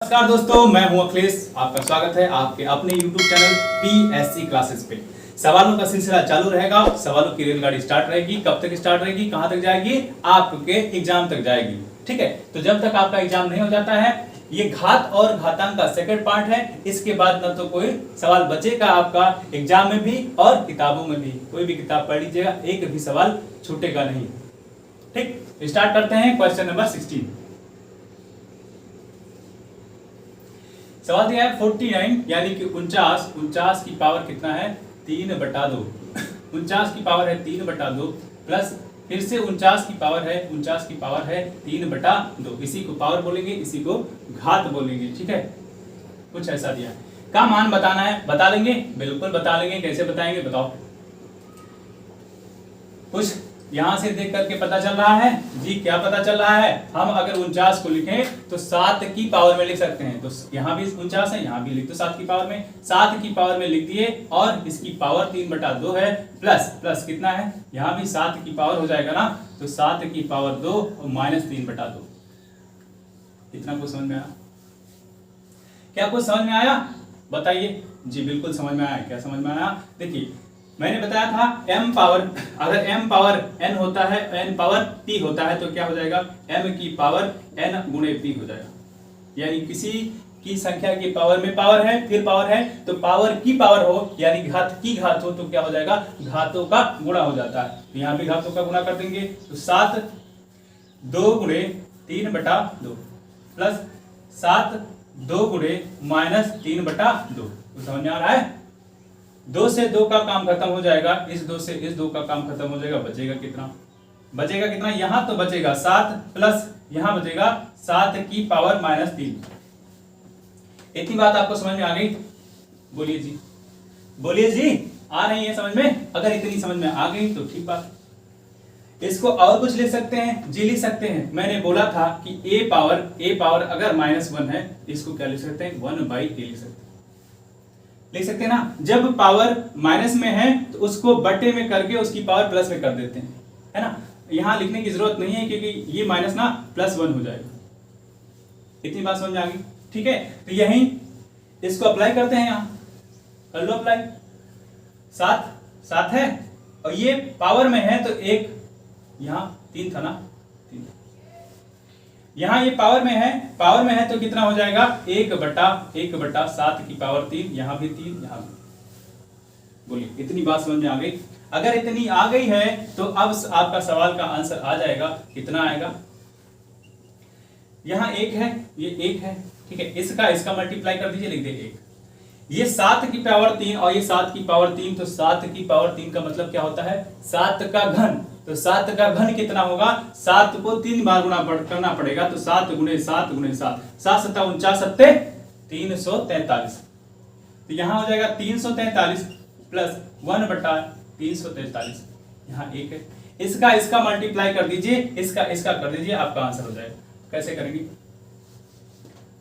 नमस्कार दोस्तों, मैं हूं अखिलेश। आपका स्वागत है आपके अपने YouTube चैनल PSC क्लासेस पे। सवालों का सिलसिला चालू रहेगा। सवालों की रेलगाड़ी स्टार्ट रहेगी। कब तक स्टार्ट रहेगी, कहां तक जाएगी? आपके एग्जाम तक जाएगी। ठीक है, तो जब तक आपका एग्जाम नहीं हो जाता है, ये घात और घातांक का सेकंड पार्ट है। इसके बाद न तो कोई सवाल बचेगा आपका एग्जाम में भी और किताबों में भी। कोई भी किताब पढ़ लीजिएगा, एक भी सवाल छूटेगा नहीं। ठीक, स्टार्ट करते हैं क्वेश्चन नंबर 16। सवाल दिया है 49 यानी कि 49 की पावर कितना है? 3/2। 49 की पावर है 3/2 प्लस फिर से 49 की पावर है 3/2। इसी को पावर बोलेंगे, इसी को घात बोलेंगे। ठीक है, कुछ ऐसा दिया है। का मान बताना है, बता लेंगे? बिल्कुल बता लेंगे। कैसे बताएंगे बताओ? कुछ यहां से देख करके पता चल रहा है जी? क्या पता चल रहा है? हम अगर 49 को लिखें तो 7 की पावर में लिख सकते हैं। तो यहाँ भी 49 है, यहाँ भी लिख दो 7 की पावर में। 7 की पावर में लिख दिए और इसकी पावर 3/2 है। प्लस कितना है? यहाँ भी 7 की पावर हो जाएगा ना, तो 7 की पावर 2 और माइनस 3/2। इतना कुछ समझ में आया? क्या कुछ समझ में आया? बताइए जी। बिल्कुल समझ में आया। क्या समझ में आया? देखिए, मैंने बताया था m पावर, अगर m पावर n होता है, n पावर p होता है, तो क्या हो जाएगा? m की पावर n गुणे p हो जाएगा। यानी किसी की संख्या की पावर में पावर है, फिर पावर है, तो पावर की पावर हो यानी घात की घात हो, तो क्या हो जाएगा? घातों का गुणा हो जाता है। तो यहाँ भी घातों का गुणा कर देंगे, तो 7 2 गुणे 3/2 प्लस 7 2 गुणे माइनस 3/2। तो समझ में आ रहा है? 2 से 2 का काम खत्म हो जाएगा, इस 2 से इस 2 का काम खत्म हो जाएगा। बचेगा कितना? बचेगा कितना? यहां तो बचेगा 7 प्लस यहां बचेगा 7 की पावर माइनस 3। इतनी बात आपको समझ में आ गई? बोलिए जी, बोलिए जी। आ रही है समझ में? अगर इतनी समझ में आ गई तो ठीक बात। इसको और कुछ लिख सकते हैं जी? लिख सकते हैं। मैंने बोला था कि a पावर अगर -1 है, इसको क्या लिख सकते हैं? 1/a लिख सकते हैं ना। जब पावर माइनस में है तो उसको बटे में करके उसकी पावर प्लस में कर देते हैं, है ना। यहां लिखने की जरूरत नहीं है क्योंकि ये माइनस ना +1 हो जाएगा। इतनी बात समझ में आ गई? ठीक है, तो यही इसको अप्लाई करते हैं। यहां कर लो अप्लाई। 7 है और ये पावर में है तो 1, यहां 3 था ना, 3। यहां ये पावर में है तो कितना हो जाएगा? 1/7 की पावर 3। यहां भी 3, यहां भी। बोलिए, इतनी बात समझ में आ गई? अगर इतनी आ गई है तो अब आपका सवाल का आंसर आ जाएगा। कितना आएगा? यहां 1 है, ये 1 है। ठीक है, इसका मल्टीप्लाई कर दीजिए, लिख दीजिए 1। ये 7 की पावर 3 और ये 7 की पावर 3, तो 7 की पावर 3 का मतलब क्या होता है? 7 का घन। तो 7 का घन कितना होगा? 7 को 3 बार गुणा करना पड़ेगा, तो 7 गुणे 7 गुणे 7, 7 7 49 7 343। तो यहां हो जाएगा 343 प्लस 1/343। यहां 1 है। इसका मल्टीप्लाई कर दीजिए, इसका कर दीजिए, आपका आंसर हो जाएगा। कैसे करेंगे?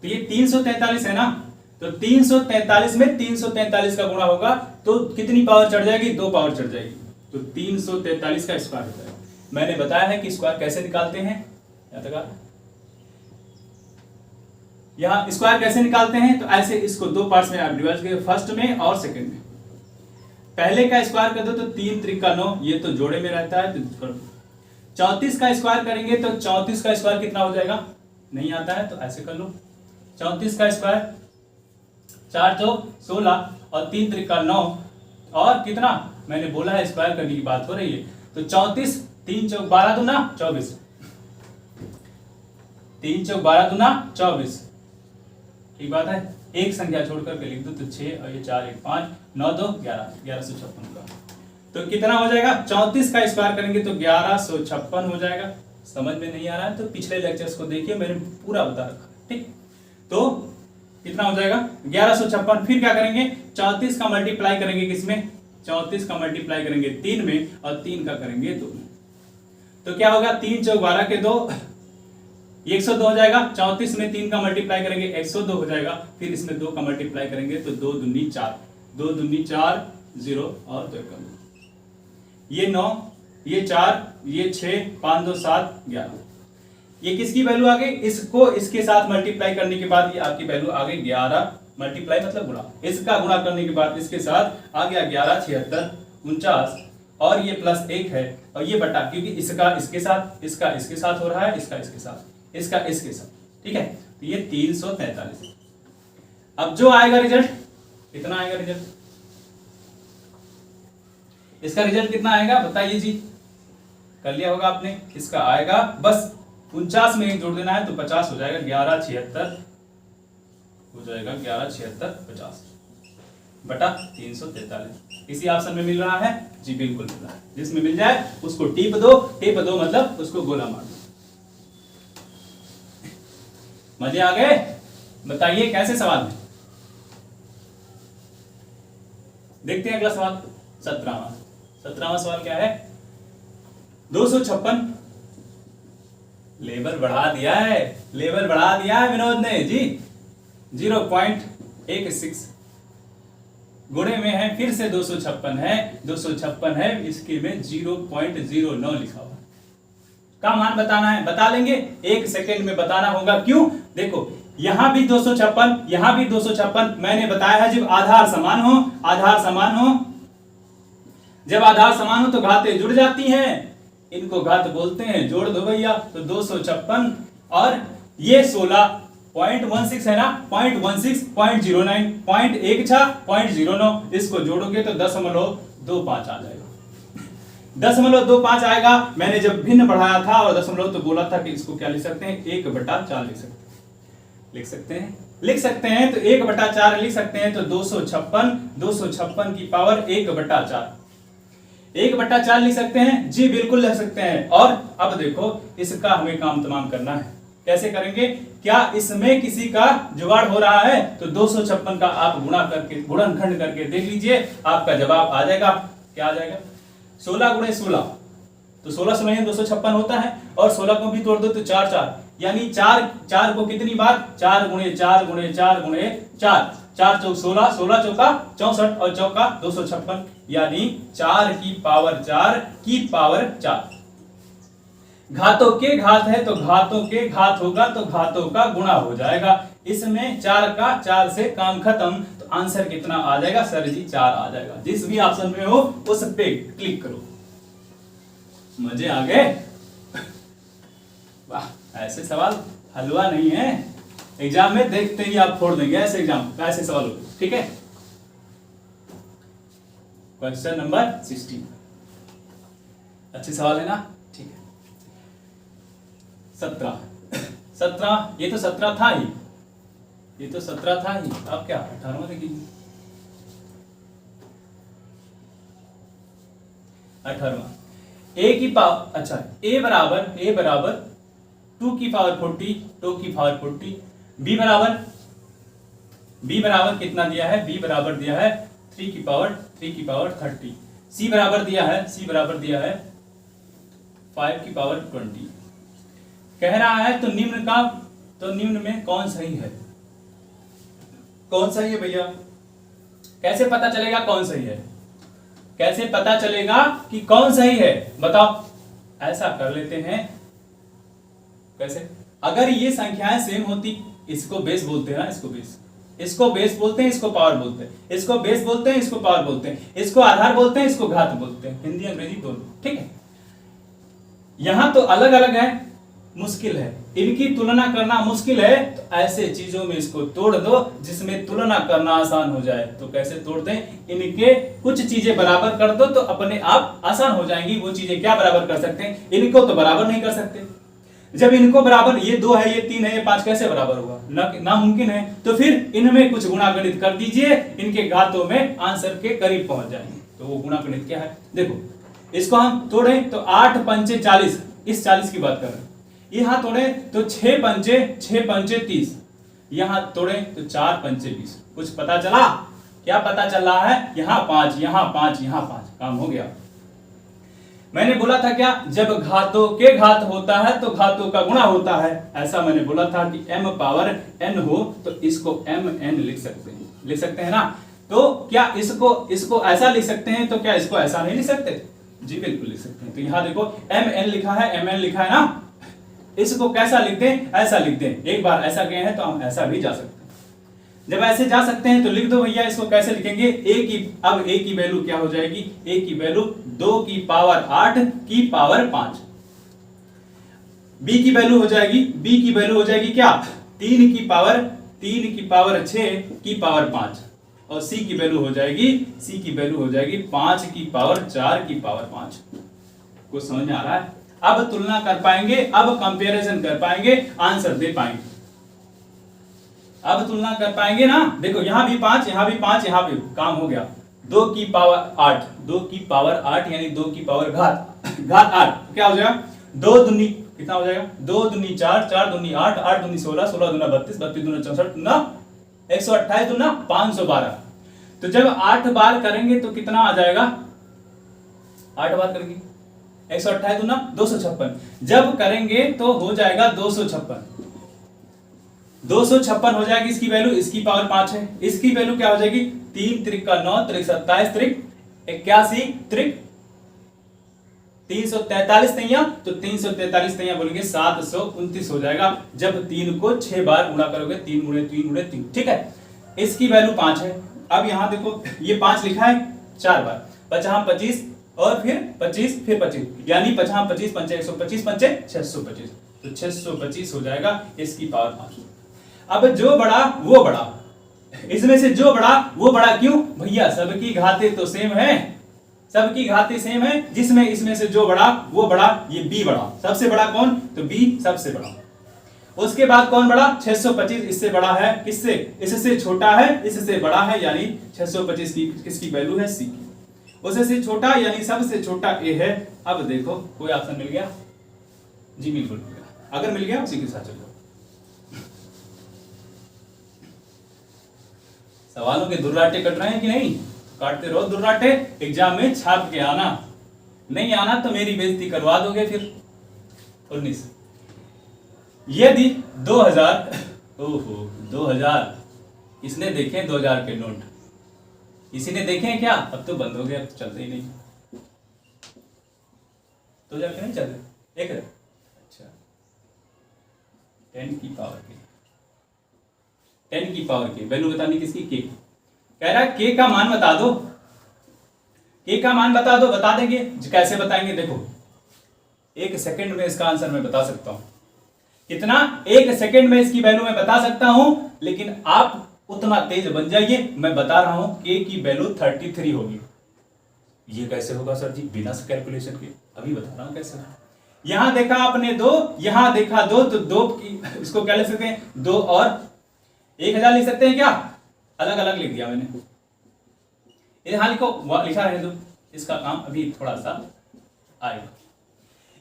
तो ये 343 है ना, तो 343 में 343 का गुणा होगा तो कितनी पावर चढ़ जाएगी? 2 पावर चढ़ जाएगी, तो 343 का स्क्वायर हो जाएगा। मैंने बताया है कि स्क्वायर कैसे निकालते हैं। यहां स्क्वायर कैसे निकालते हैं? तो ऐसे इसको 2 पार्ट्स में आप डिवाइड करिए, फर्स्ट में और सेकंड में। पहले का स्क्वायर कर दो तो 3 3 का 9, ये तो जोड़े में रहता है तो 34 का स्क्वायर करेंगे तो 34 का स्क्वायर कितना हो जाएगा? नहीं आता है तो ऐसे कर लो। 34 का स्क्वायर 4 चौक 16 और 3 3 का 9 और कितना? मैंने बोला है स्क्वायर करने की बात हो रही है, तो 34 3 चौक 12 दूना 24, 3 चौक 12 दूना 24। ठीक बात है। एक संख्या छोड़ करके लिख दो तो 6 और ये 4 1 5 9 2 11, 1156 का। तो कितना हो जाएगा? 34 का स्क्वायर करेंगे तो 1156 हो जाएगा। समझ में नहीं आ रहा है तो पिछले लेक्चर्स को देखिए, मैंने पूरा बता रखा है। ठीक, तो कितना हो जाएगा? 1156। फिर क्या करेंगे? 34 का मल्टीप्लाई करेंगे किसमें? 34 का मल्टीप्लाई करेंगे 3 में और 3 का करेंगे 2 में। तो क्या होगा? 3 चौक 12 के 2, 102 हो जाएगा। 34 में 3 का मल्टीप्लाई करेंगे 102 हो जाएगा। फिर इसमें 2 का मल्टीप्लाई करेंगे तो 2 दूनी 4, 2 दूनी 4 0 और 2 का 2, ये 9, ये 4, ये 6 5 2 7 11। ये किसकी वैल्यू आ गई, इसको इसके साथ मल्टीप्लाई करने के बाद ये आपकी वैल्यू आ गई 11, मल्टीप्लाई मतलब गुणा, इसका गुणा करने के बाद इसके साथ आ गया 11 76 49, और ये प्लस 1 है, और ये बटा, क्योंकि इसका इसके साथ, इसका इसके साथ हो रहा है, इसका इसके साथ, इसका इसके साथ, ठीक है, तो ये 343। अब जो आएगा रिजल्ट कितना आएगा, रिजल्ट इसका रिजल्ट कितना आएगा बताइए जी, कर लिया होगा आपने, इसका आएगा बस 49 में ही जोड़ देना है तो 50 हो जाएगा, 11 76 हो जाएगा, 11 76 50 बटा 343। इसी ऑप्शन में मिल रहा है जी, बिल्कुल मिल रहा है, जिसमें मिल जाए उसको टिप दो, टिप दो मतलब उसको गोला मार दो। मजे आ गए, बताइए कैसे सवाल है। देखते हैं अगला सवाल 17वां सवाल क्या है, 256, लेवल बढ़ा दिया है, लेवल बढ़ा दिया है विनोद ने जी, 0.16 गुणे में है, फिर से 256 है, 256 है, इसके में 0.09 लिखा हुआ, का मान बताना है, बता लेंगे 1 सेकेंड में बताना होगा, क्यों, देखो यहां भी 256, यहां भी 256, मैंने बताया है जब आधार समान हो, आधार समान हो, जब आधार समान हो तो घातें जुड़ जाती हैं, इनको घात बोलते हैं, जोड़ दो भैया, तो 256 और ये 16.16 है ना, 0.16 0.09 0.16 इसको जोड़ोगे तो 0.25 आ जाएगा, 0.25 आएगा। मैंने जब भिन्न बढ़ाया था और दशमलव तो बोला था कि इसको क्या लिख सकते हैं, 1/4 लिख सकते हैं, तो 1/4 लिख सकते हैं, तो 256 की पावर 1/4 1/4 लिख सकते हैं जी, बिल्कुल लिख सकते हैं। और अब देखो इसका हमें काम तमाम करना है, कैसे करेंगे, क्या इसमें किसी का जुगाड़ हो रहा है, तो 256 का आप गुणनखंड करके देख लीजिए, आपका जवाब आ जाएगा, क्या आ जाएगा, 16 गुणे 16, तो 16 16 256 होता है, और 16 को भी तोड़ दो तो 4 4, यानी 4 को कितनी बार, 4 गुणे 4 गुणे 4 गुणे 4, 4 चौक 16, 16 चौका 64 और चौका 256, यानी 4 की पावर 4 घातों के घात है तो घातों के घात होगा तो घातों का गुणा हो जाएगा, इसमें 4 का 4 से काम खत्म, तो आंसर कितना आ जाएगा सर जी, 4 आ जाएगा। जिस भी ऑप्शन में हो उस पे क्लिक करो। मजे आ गए, वाह, ऐसे सवाल हलवा नहीं है, एग्जाम में देखते ही आप फोड़ देंगे, ऐसे एग्जाम ऐसे सवाल हो, ठीक है। क्वेश्चन नंबर 16, अच्छे सवाल है ना, ठीक है। 17 ये तो 17 था ही, अब क्या 18वां देखिए, 18वां, a की पावर, अच्छा a बराबर 2 की पावर 40, b बराबर कितना दिया है, b बराबर दिया है 3 की पावर 30, c बराबर दिया है 5 की पावर 20 कह रहा है, तो निम्न में कौन सही है, भैया, कैसे पता चलेगा कौन सही है, कैसे पता चलेगा कि कौन सही है, बताओ। ऐसा कर लेते हैं, कैसे, अगर ये संख्याएं सेम होती, इसको बेस बोलते हैं ना, इसको बेस बोलते हैं, इसको पावर बोलते हैं, इसको बेस बोलते हैं, इसको पावर बोलते हैं, इसको आधार बोलते हैं, इसको घात बोलते हैं, हिंदी अंग्रेजी दोनों, ठीक है। यहां तो अलग अलग है, मुश्किल है, इनकी तुलना करना मुश्किल है, तो ऐसे चीजों में इसको तोड़ दो जिसमें तुलना करना आसान हो जाए। तो कैसे तोड़ दें, इनके कुछ चीजें बराबर कर दो तो अपने आप आसान हो जाएंगी। वो चीजें क्या बराबर कर सकते हैं, इनको तो बराबर नहीं कर सकते। जब इनको बराबर, ये 2 है, ये 3 है, ये 5 कैसे बराबर होगा, नामुमकिन है। तो फिर इनमें कुछ गुणागणित कर दीजिए, इनके घातों में आंसर के करीब पहुंच जाएंगे। तो वो गुणागणित क्या है, देखो इसको हम तोड़ें तो 8 पंचे 40, इस 40 की बात कर रहे हैं। यहां तोड़े तो 6 पंचे 30, यहां तोड़े तो 4 पंचे 20। कुछ पता चला, क्या पता चल रहा है, यहां 5, यहां 5, यहां 5, काम हो गया। मैंने बोला था क्या, जब घातों के घात होता है तो घातों का गुणा होता है। ऐसा मैंने बोला था कि m पावर n हो तो इसको mn लिख सकते हैं ना। तो क्या इसको ऐसा लिख सकते हैं, तो क्या इसको ऐसा नहीं लिख सकते, जी बिल्कुल लिख सकते हैं। तो यहां देखो mn लिखा है, mn लिखा है ना, इसको कैसा लिखते हैं, ऐसा लिखते हैं। एक बार ऐसा गए हैं तो हम ऐसा भी जा सकते हैं। जब ऐसे जा सकते हैं तो लिख दो भैया, इसको कैसे लिखेंगे, अब a की वैल्यू क्या हो जाएगी, a की वैल्यू 2 की पावर 8 की पावर 5। b की वैल्यू हो जाएगी क्या, 3 की पावर 6 की पावर 5। और c की वैल्यू हो जाएगी 5 की पावर 4 की पावर 5। कुछ समझ में आ रहा है? अब तुलना कर पाएंगे, अब कंपैरिजन कर पाएंगे, आंसर दे पाएंगे। अब तुलना कर पाएंगे ना। देखो यहाँ भी 5, यहाँ भी 5, यहाँ भी काम हो गया। 2 की पावर 8 यानी 2 की पावर घात 8 क्या हो जाएगा, 2 दूनी कितना हो जाएगा, 2 दूनी 4, 4 दूनी 8, 8 दूनी 16, 16 दूना 32, 32 दूना 64, दूना 128, दूना 512। तो जब 8 बार करेंगे तो कितना आ जाएगा, 8 बार करेंगे 128 दूना 256, जब करेंगे तो हो जाएगा 256 हो जाएगी इसकी वैल्यू, इसकी पावर 5 है। इसकी वैल्यू क्या हो जाएगी, 3 त्रिक का 9, त्रिक 27, त्रिक 81, त्रिक 343 तैया, तो 343 तैया बोलेंगे 729 हो जाएगा। जब 3 को 6 बार गुणा करोगे, 3 गुणे 3 गुणे 3, ठीक है। इसकी वैल्यू 5 है। अब यहां देखो ये 5 लिखा है 4 बार, 5 25 और फिर 25 फिर 25, यानी 5 25 5 125 5 625, तो 625 हो जाएगा इसकी पावर 5। अब जो बड़ा वो बड़ा, इसमें से जो बड़ा वो बड़ा क्यों भैया, सबकी घातें तो सेम है, सबकी घातें सेम है, जिसमें इसमें से जो बड़ा वो बड़ा, ये बी बड़ा, सबसे बड़ा कौन, तो बी सबसे बड़ा। उसके बाद कौन बड़ा, 625 इससे बड़ा है, किससे, इससे छोटा है, इससे बड़ा है, यानी 625 की किसकी वैल्यू है, सी की। उससे छोटा यानी सबसे छोटा ए है। अब देखो कोई ऑप्शन मिल गया, जी बिल्कुल मिल गया। अगर मिल गया उसी के साथ चलो। सवालों के दुर्राटे कट रहे हैं कि नहीं, काटते रहो दुर्राटे, एग्जाम में छाप के आना, नहीं आना तो मेरी बेइज्जती करवा दोगे फिर। 19 यदि 2000 इसने देखे 2000 के नोट, किसी ने देखे हैं क्या, अब तो बंद हो गया, तो चलते ही नहीं, 2000 के नहीं चलते, एक अच्छा 10 की पावर के वैल्यू बतानी किसकी, के। कह रहा है के का मान बता दो, के का मान बता दो, बता देंगे। कैसे बताएंगे, देखो 1 सेकंड में इसका आंसर मैं बता सकता हूं। कितना, 1 सेकंड में इसकी वैल्यू मैं बता सकता हूं, लेकिन आप उतना तेज बन जाइए, मैं बता रहा हूं के की वैल्यू 33 होगी। ये कैसे होगा सर जी, बिना कैलकुलेशन के, अभी बता रहा हूं कैसे। यहां देखा आपने 2, यहां देखा 2, तो 2 की इसको क्या लिख सकते हैं, 2 और 1000 लिख सकते हैं क्या, अलग अलग लिख दिया मैंने। यहां लिखो, लिखा रहे तो इसका काम अभी थोड़ा सा आएगा।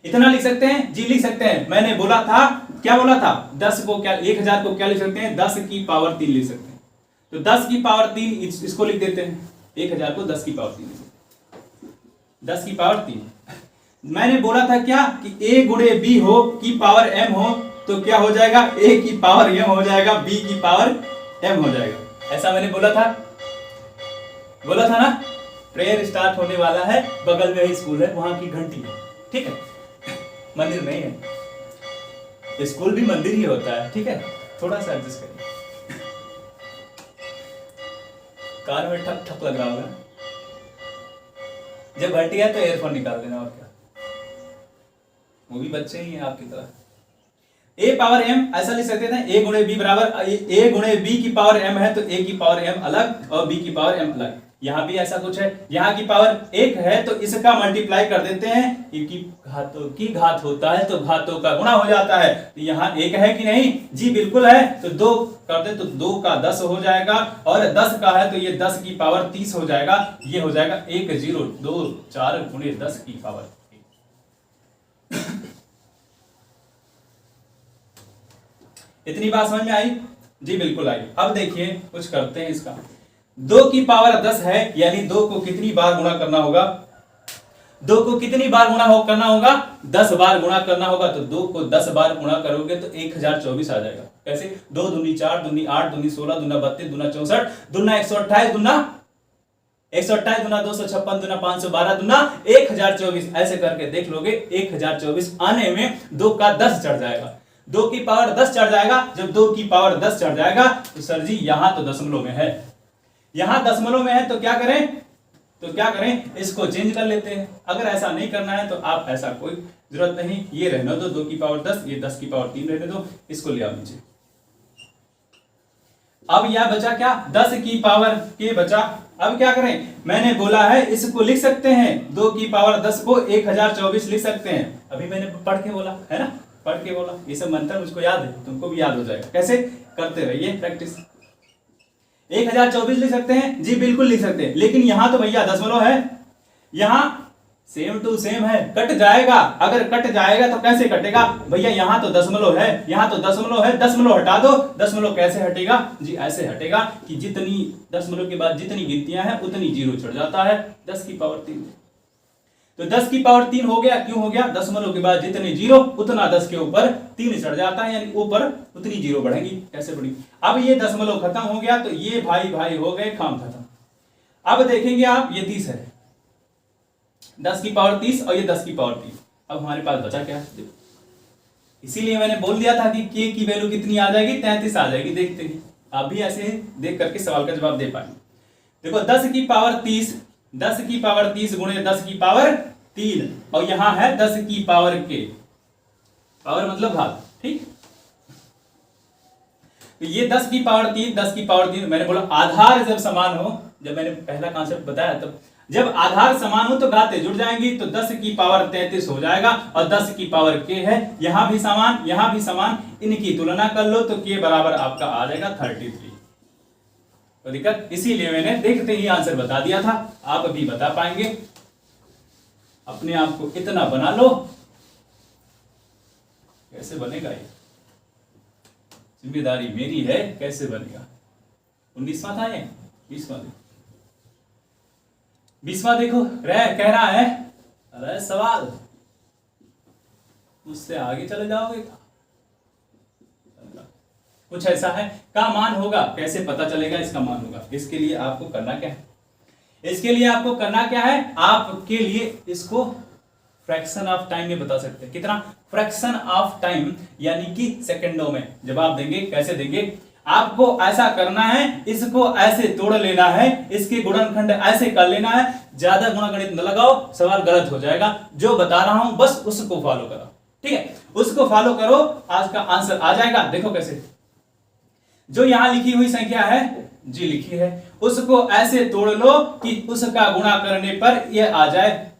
इतना लिख सकते हैं जी, लिख सकते हैं। मैंने बोला था, क्या बोला था, 10 को क्या, 1000 को क्या लिख सकते हैं, 10 की पावर 3 लिख सकते हैं। तो 10 की पावर 3 इसको लिख देते हैं, 1000 को 10 की पावर 3, 10 की पावर 3। मैंने बोला था क्या कि a गुणे b हो की पावर m हो, तो क्या हो जाएगा, a की पावर m हो जाएगा, b की पावर m हो जाएगा। ऐसा मैंने बोला था ना। प्रेयर स्टार्ट होने वाला है, बगल में ही स्कूल है, वहां की घंटी है, ठीक है, मंदिर नहीं है, स्कूल भी मंदिर ही होता है, ठीक है, थोड़ा सा एडजस्ट करिए। कार में ठक ठक लग रहा होगा, जब घंटी है तो एयरफोन निकाल देना, और क्या, वो भी बच्चे ही हैं आपकी तरह। a पावर m ऐसा लिख सकते थे, a गुणे b बराबर a गुणे b की पावर m है, तो a की पावर m अलग और b की पावर m अलग। यहां भी ऐसा कुछ है, यहां की पावर 1 है तो इसका मल्टीप्लाई कर देते हैं, की घातों की घात होता है तो घातों का गुणा हो जाता है। तो यहाँ 1 है कि नहीं, जी बिल्कुल है, तो 2 कर दे तो 2 का 10 हो जाएगा, और 10 का है तो ये 10 की पावर 30 हो जाएगा। ये हो जाएगा 1024 गुणे 10 की पावर। इतनी बात समझ में आई, जी बिल्कुल आई। अब देखिए कुछ करते हैं इसका। 2 की पावर 10 है, यानी 2 को कितनी बार गुणा करना होगा, 2 को कितनी बार गुणा करना होगा, 10 बार गुणा करना होगा। तो 2 को 10 बार गुणा करोगे तो 1024 आ जाएगा। कैसे, 2 दूनी 4 दूनी 8 दूनी 16 दूना 32 दूना 64 दूना 128 दूना 128 दूना 256 दूना 512 दूना 1024, ऐसे करके देख लोगे 1024 आने में 2 का 10 चढ़ जाएगा, 2 की पावर 10 चढ़ जाएगा। जब 2 की पावर 10 चढ़ जाएगा तो सर जी यहां तो दशमलव में है, यहां दशमलव में है, तो क्या करें, इसको चेंज कर लेते हैं। अगर ऐसा नहीं करना है तो आप ऐसा कोई जरूरत नहीं, ये रहने दो 2 की पावर 10, ये 10 की पावर 3 रहने दो, इसको ले आओ नीचे। अब यह बचा क्या, 10 की पावर के बचा। अब क्या करें, मैंने बोला है इसको लिख सकते हैं 2 की पावर 10 को 1024 लिख सकते हैं। अभी मैंने पढ़ के बोला है ना, पढ़ के बोला, ये सब मंत्र मुझको याद है, तुमको भी याद हो जाएगा। कैसे करते रहिए प्रैक्टिस। 1024 लिख सकते हैं जी, बिल्कुल लिख सकते हैं, लेकिन यहां तो भैया दशमलव है, यहां सेम टू सेम है, कट जाएगा। अगर कट जाएगा तो कैसे कटेगा भैया, यहां तो दशमलव है, यहां तो दशमलव है, दशमलव हटा दो। दशमलव कैसे हटेगा जी, ऐसे हटेगा कि जितनी दशमलव के बाद जितनी गिनतियां हैं उतनी जीरो चढ़ जाता है। 10 की पावर 3, तो 10 की पावर 3 हो गया, क्यों हो गया, दशमलव के बाद जितने जीरो उतना 10 के ऊपर 3 चढ़ जाता है, यानी ऊपर उतनी जीरो बढ़ेंगी। कैसे बढ़ेगी, अब ये दशमलव खत्म हो गया, तो ये भाई भाई हो गए, काम खत्म। अब देखेंगे आप, ये 30 है, 10 की पावर 30 और ये 10 की पावर 3। अब हमारे पास बचा क्या, इसीलिए मैंने बोल दिया था कि k की वैल्यू कितनी आ जाएगी, 33 आ जाएगी। देखते हैं आप भी ऐसे देख करके सवाल का जवाब दे पाएंगे। देखो 10 की पावर 30, 10 की पावर 30 गुणे 10 की पावर 3, और यहां है 10 की पावर के, पावर मतलब घात, ठीक। तो ये 10 की पावर 3, 10 की पावर 3, मैंने बोला आधार जब समान हो, जब मैंने पहला कॉन्सेप्ट बताया तब, जब आधार समान हो तो घातें जुड़ जाएंगी, तो 10 की पावर 33 हो जाएगा, और 10 की पावर के है, यहां भी समान, यहां भी समान, इनकी तुलना कर लो तो के बराबर आपका आ जाएगा 33। तो दिक्कत, इसीलिए मैंने देखते ही आंसर बता दिया था, आप भी बता पाएंगे। अपने आप को इतना बना लो, कैसे बनेगा ये, जिम्मेदारी मेरी है, कैसे बनेगा। 19वां था ये, 20वां देखो, कह रहा है, अरे सवाल उससे आगे चले जाओगे, कुछ ऐसा है का मान होगा, कैसे पता चलेगा इसका मान होगा। इसके लिए आपको करना क्या है, इसके लिए आपको करना क्या है, आपके लिए इसको फ्रैक्शन ऑफ टाइम में बता सकते हैं। कितना, फ्रैक्शन ऑफ टाइम, यानी कि सेकंडों में जवाब देंगे। कैसे देंगे, आपको ऐसा करना है, इसको ऐसे तोड़ लेना है, इसके गुणनखंड ऐसे कर लेना है, ज्यादा गुणागणित न लगाओ, सवाल गलत हो जाएगा। जो बता रहा हूं बस उसको फॉलो करो, ठीक है, उसको फॉलो करो, आज का आंसर आ जाएगा। देखो कैसे, जो यहां लिखी हुई संख्या है जी लिखी है, उसको ऐसे तोड़ लो कि उसका गुणा करने पर यह आ जाए।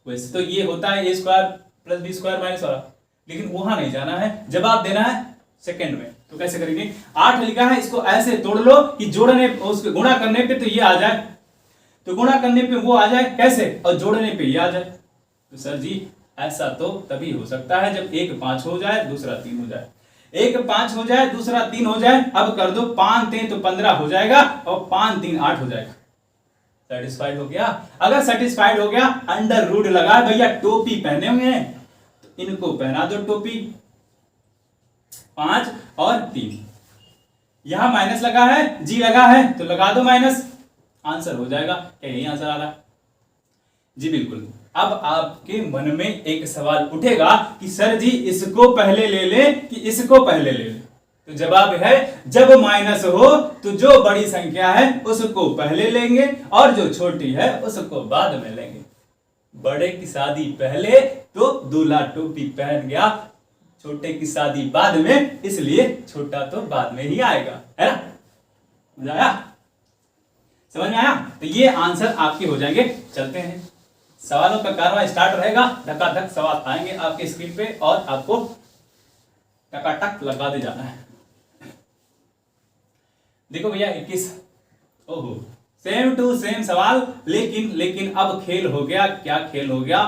वैसे तो ये होता है a square plus B square minus वाला, लेकिन वहां नहीं जाना है, जवाब देना है सेकंड में। तो कैसे करेंगे, 8 लिखा है, इसको ऐसे तोड़ लो कि जोड़ने, उसके गुणा करने पे तो ये आ जाए, तो गुणा करने पे वो आ जाए, कैसे, और जोड़ने पे ये आ जाए। तो सर जी ऐसा तो तभी हो सकता है जब एक 5 हो जाए, दूसरा 3 हो जाए, एक 5 हो जाए, दूसरा 3 हो जाए। अब कर दो 5 3 तो 15 हो जाएगा, और 5 3 8 हो जाएगा। सेटिस्फाइड हो गया, अगर सेटिस्फाइड हो गया, अंडर रूट लगा भैया, टोपी पहने हुए हैं तो इनको पहना दो टोपी, 5 और 3, यहां माइनस लगा है, जी लगा है तो लगा दो माइनस, आंसर हो जाएगा। क्या यही आंसर आ रहा है जी, बिल्कुल। अब आपके मन में एक सवाल उठेगा कि सर जी इसको पहले ले ले कि इसको पहले ले ले, तो जवाब है जब माइनस हो तो जो बड़ी संख्या है उसको पहले लेंगे, और जो छोटी है उसको बाद में लेंगे। बड़े की शादी पहले तो दूल्हा टोपी पहन गया, छोटे की शादी बाद में, इसलिए छोटा तो बाद में ही आएगा, है ना। मजा आया, समझ में आया। तो ये आंसर आपके हो जाएंगे। चलते हैं, सवालों का कारवां स्टार्ट रहेगा, धक्का सवाल आएंगे आपके स्क्रीन पे और आपको टकाटक लगा दे जाना है। देखो भैया 21, ओहो सेम टू सेम सवाल, लेकिन अब खेल हो गया। क्या खेल हो गया,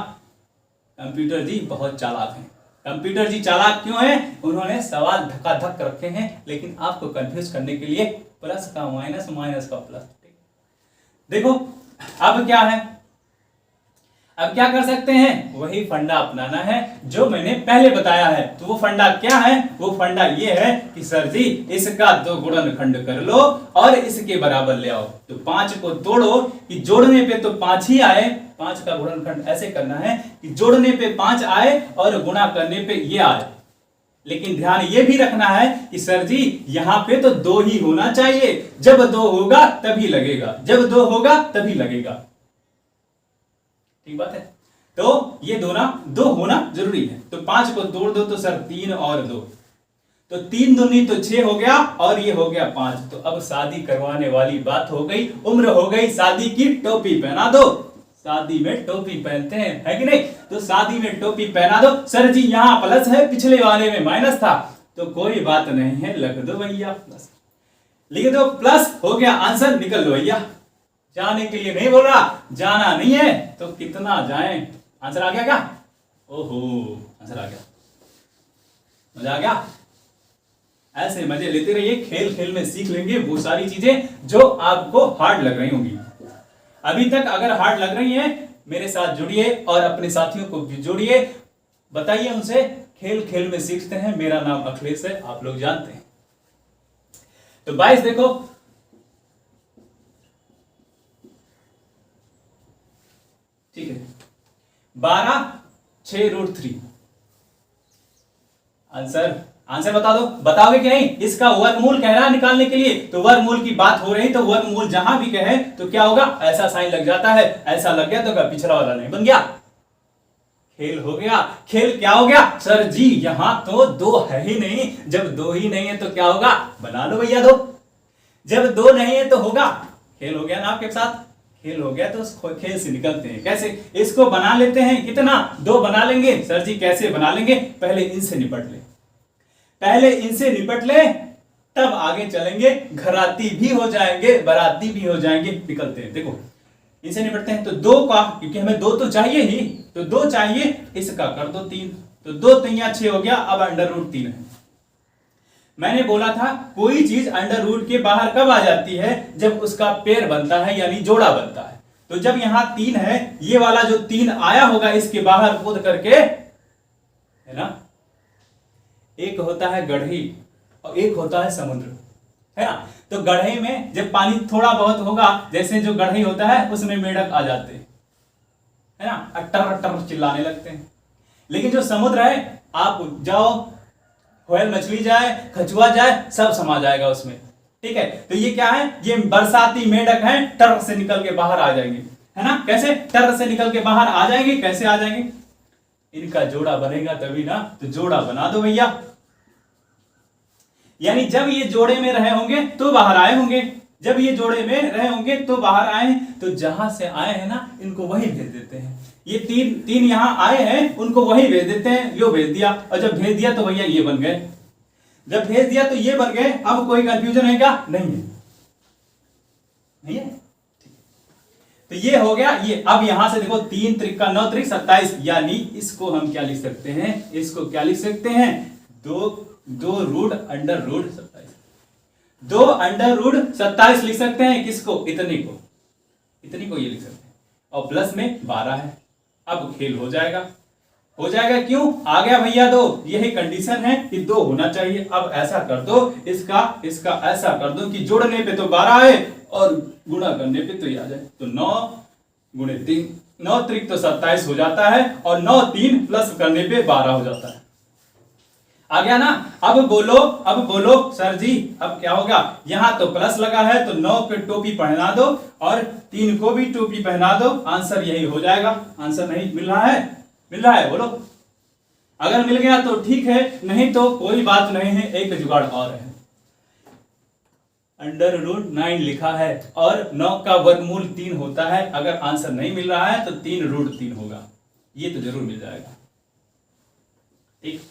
कंप्यूटर जी बहुत चालाक हैं। कंप्यूटर जी चालाक क्यों है, उन्होंने सवाल धक्का रखे हैं, लेकिन आपको कंफ्यूज करने के लिए प्लस का माइनस, माइनस का प्लस। देखो अब क्या है, अब क्या कर सकते हैं, वही फंडा अपनाना है जो मैंने पहले बताया है। तो वो फंडा क्या है, वो फंडा ये है कि सर जी इसका 2 गुणनखंड कर लो और इसके बराबर ले आओ। तो 5 को तोड़ो कि जोड़ने पे तो 5 ही आए, 5 का गुणनखंड ऐसे करना है कि जोड़ने पे 5 आए और गुणा करने पे ये आए। लेकिन ध्यान ये भी रखना है कि सर जी यहां पे तो 2 ही होना चाहिए, जब 2 होगा तभी लगेगा, जब 2 होगा तभी लगेगा। ठीक बात है। तो ये दो होना जरूरी है। तो 5 को तोड़ दो तो सर 3 और 2, तो 3 दूनी तो 6 हो गया और ये हो गया 5। तो अब शादी करवाने वाली बात हो गई, उम्र हो गई शादी की, टोपी पहना दो। शादी में टोपी पहनते हैं, है कि नहीं? तो शादी में टोपी पहना दो। सर जी यहां प्लस है, पिछले वाले में माइनस था, तो कोई बात नहीं है, लग दो भैया प्लस, लिख दो प्लस, हो गया आंसर, निकल लो भैया। जाने के लिए नहीं बोल रहा, जाना नहीं है तो कितना जाए। आंसर आ गया क्या? ओहो आंसर आ गया, मजा आ गया। ऐसे मजे लेते रहिए, खेल खेल में सीख लेंगे वो सारी चीजें जो आपको हार्ड लग रही होंगी। अभी तक अगर हार्ड लग रही हैं, मेरे साथ जुड़िए और अपने साथियों को भी जोड़िए, बताइए उनसे। खेल खेल में सीखते हैं, मेरा नाम अखिलेश है, आप लोग जानते हैं। तो 22 देखो, ठीक है, 12 6√3। आंसर बता दो, बताओगे कि नहीं? इसका वर्गमूल कह रहा है निकालने के लिए, तो वर्गमूल की बात हो रही, तो वर्गमूल जहां भी कहे तो क्या होगा, ऐसा साइन लग जाता है। ऐसा लग गया तो क्या पिछला वाला नहीं बन गया? खेल हो गया। खेल क्या हो गया, सर जी यहां तो 2 है ही नहीं, जब 2 ही नहीं है तो क्या होगा, बना लो भैया 2। जब 2 नहीं है तो होगा, खेल हो गया ना आपके साथ। खेल हो गया तो उस खेल से निकलते हैं कैसे, इसको बना लेते हैं। कितना, 2 बना लेंगे। सर जी कैसे बना लेंगे, पहले इनसे निपट ले, पहले इनसे निपट ले, तब आगे चलेंगे। घराती भी हो जाएंगे, बराती भी हो जाएंगे। निकलते हैं, देखो इनसे निपटते हैं। तो 2 का, क्योंकि हमें 2 तो चाहिए ही, तो 2 चाहिए, इसका कर दो 3, तो 2 3 6 हो गया। अब √3 है। मैंने बोला था कोई चीज √ के बाहर कब आ जाती है, जब उसका पेयर बनता है, यानी जोड़ा बनता है। तो जब यहां 3 है, ये वाला जो 3 आया होगा इसके बाहर कूद करके, है ना। एक होता है गढ़ी और एक होता है समुद्र, है ना। तो गढ़े में जब पानी थोड़ा बहुत होगा, जैसे जो गढ़ी होता है उसमें मेढक आ जाते हैं, है ना, अट्टर अट्टर चिल्लाने लगते हैं। लेकिन जो समुद्र है, आप जाओ, व्हेल मछली जाए, कछुआ जाए, सब समा जाएगा उसमें। ठीक है, तो ये क्या है, ये बरसाती मेढक है, टर से निकल के बाहर आ जाएंगे, है ना। कैसे टर से निकल के बाहर आ जाएंगे, कैसे आ जाएंगे, इनका जोड़ा बनेगा तभी ना। तो जोड़ा बना दो भैया, यानी जब ये जोड़े में रहे होंगे तो बाहर आए होंगे, जब ये जोड़े में रहे होंगे तो बाहर आए हैं। तो जहां से आए हैं ना, इनको वही भेज देते हैं। ये तीन यहां आए हैं, उनको वही भेज देते हैं, यो भेज दिया। और जब भेज दिया तो भैया ये बन गए, जब भेज दिया तो ये बन गए। अब कोई कंफ्यूजन है क्या? नहीं है, नहीं है। तो ये हो गया ये। अब यहां से देखो 3 त्रिका 9 त्रिक 27, यानी इसको हम क्या लिख सकते हैं, इसको क्या लिख सकते हैं, 2 root under root 27, 2 under root 27 लिख सकते हैं। किसको? इतनी को, इतनी को ये लिख सकते हैं। और प्लस में 12 है। अब खेल हो जाएगा, हो जाएगा। क्यों आ गया भैया 2? यही कंडीशन है कि 2 होना चाहिए। अब ऐसा कर दो, इसका ऐसा कर दो कि जोड़ने पे तो 12 आए और गुणा करने पे तो ये आ जाए। तो 9 गुणे 3, 9 त्रिक तो 27 हो जाता है, और 9 3 प्लस करने पे 12 हो जाता है। आ गया ना। अब बोलो सर जी अब क्या होगा, यहां तो प्लस लगा है तो 9 को टोपी पहना दो और 3 को भी टोपी पहना दो। आंसर यही हो जाएगा। आंसर नहीं मिल रहा है? मिल रहा है, बोलो। अगर मिल गया तो ठीक है, नहीं तो कोई बात नहीं है, एक जुगाड़ और है। √9 लिखा है और 9 का वर्गमूल 3 होता है। अगर आंसर नहीं मिल रहा है तो 3√3 होगा, ये तो जरूर मिल जाएगा। ठीक,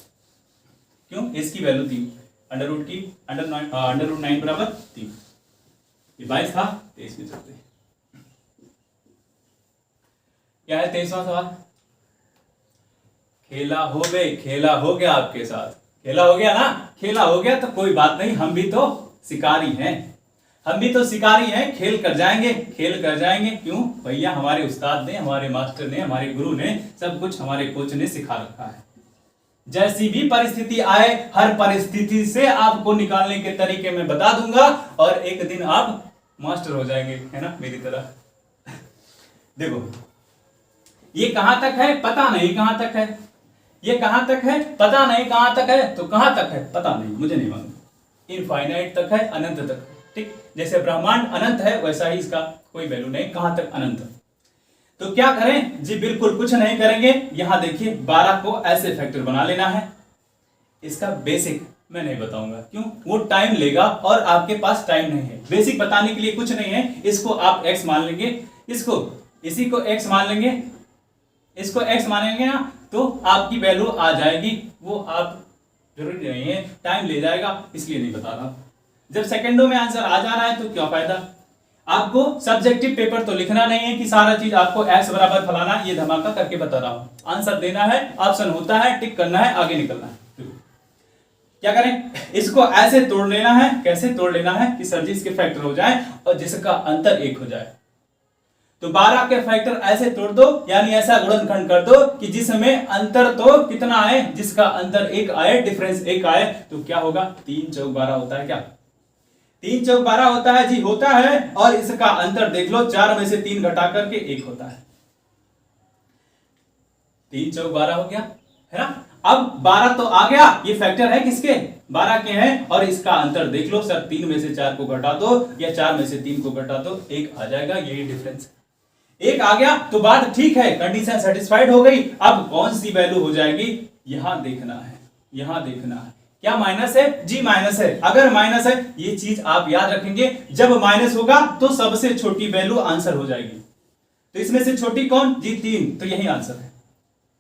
क्यों? इसकी वैल्यू 3, √9 बराबर 3। ये 22 था, 23 भी चलते। क्या है 23वां सवाल? खेला हो गया आपके साथ, खेला हो गया ना। खेला हो गया तो कोई बात नहीं, हम भी तो शिकारी हैं। हम भी तो शिकारी हैं, खेल कर जाएंगे, खेल कर जाएंगे। क्यों भैया, हमारे उस्ताद ने, हमारे मास्टर ने, हमारे गुरु ने, सब कुछ हमारे कोच ने सिखा रखा है। जैसी भी परिस्थिति आए, हर परिस्थिति से आपको निकालने के तरीके मैं बता दूंगा और एक दिन आप मास्टर हो जाएंगे, है ना, मेरी तरह। देखो ये कहां तक है, पता नहीं कहां तक है, ये कहां तक है, पता नहीं कहां तक है, तो कहां तक है पता नहीं, मुझे नहीं मालूम। इनफाइनाइट तक है, अनंत तक है। ठीक, जैसे ब्रह्मांड अनंत है वैसा ही इसका कोई वैल्यू नहीं, कहां तक अनंत। तो क्या करें जी, बिल्कुल कुछ नहीं करेंगे। यहां देखिए 12 को ऐसे फैक्टर बना लेना है। इसका बेसिक मैं नहीं बताऊंगा, क्यों, वो टाइम लेगा और आपके पास टाइम नहीं है। बेसिक बताने के लिए कुछ नहीं है। इसको आप x मान लेंगे, इसको इसी को x मान लेंगे, इसको x मानेंगे ना, तो आपकी वैल्यू आ जाएगी। वो आप जरूरी नहीं है, टाइम ले जाएगा, इसलिए नहीं बता रहा। जब सेकंडों में आंसर आ जा रहा है तो क्या फायदा। आपको सब्जेक्टिव पेपर तो लिखना नहीं है कि सारा चीज आपको x बराबर फलाना, ये धमाका करके बता रहा हूं। आंसर देना है, ऑप्शन होता है, टिक करना है, आगे निकलना है। क्या करें, इसको ऐसे तोड़ लेना है। कैसे तोड़ लेना है कि सर जी इसके फैक्टर हो जाए और जिसका अंतर 1 हो जाए। तो 12 के फैक्टर ऐसे तोड़ दो, यानी ऐसा गुणनखंड कर दो कि जिसमें अंतर तो कितना आए, जिसका अंतर 1 आए, डिफरेंस 1 आए। तो क्या होगा, 3 चौक 12 होता है क्या, 3 चौक 12 होता है जी, होता है। और इसका अंतर देख लो, 4 में से 3 घटा करके 1 होता है। 3 चौक 12 हो गया, है ना। अब 12 तो आ गया, ये फैक्टर है किसके, 12 के हैं। और इसका अंतर देख लो सर, 3 में से 4 को घटा दो या 4 में से 3 को घटा दो, 1 आ जाएगा, यही डिफरेंस। 1 आ गया तो बात ठीक है, कंडीशन सेटिस्फाइड हो गई। अब कौन सी वैल्यू हो जाएगी, यहां देखना है, यहां देखना है। क्या माइनस है जी, माइनस है। अगर माइनस है, ये चीज आप याद रखेंगे, जब माइनस होगा तो सबसे छोटी वैल्यू आंसर हो जाएगी। तो इसमें से छोटी कौन जी, 3, तो यही आंसर है।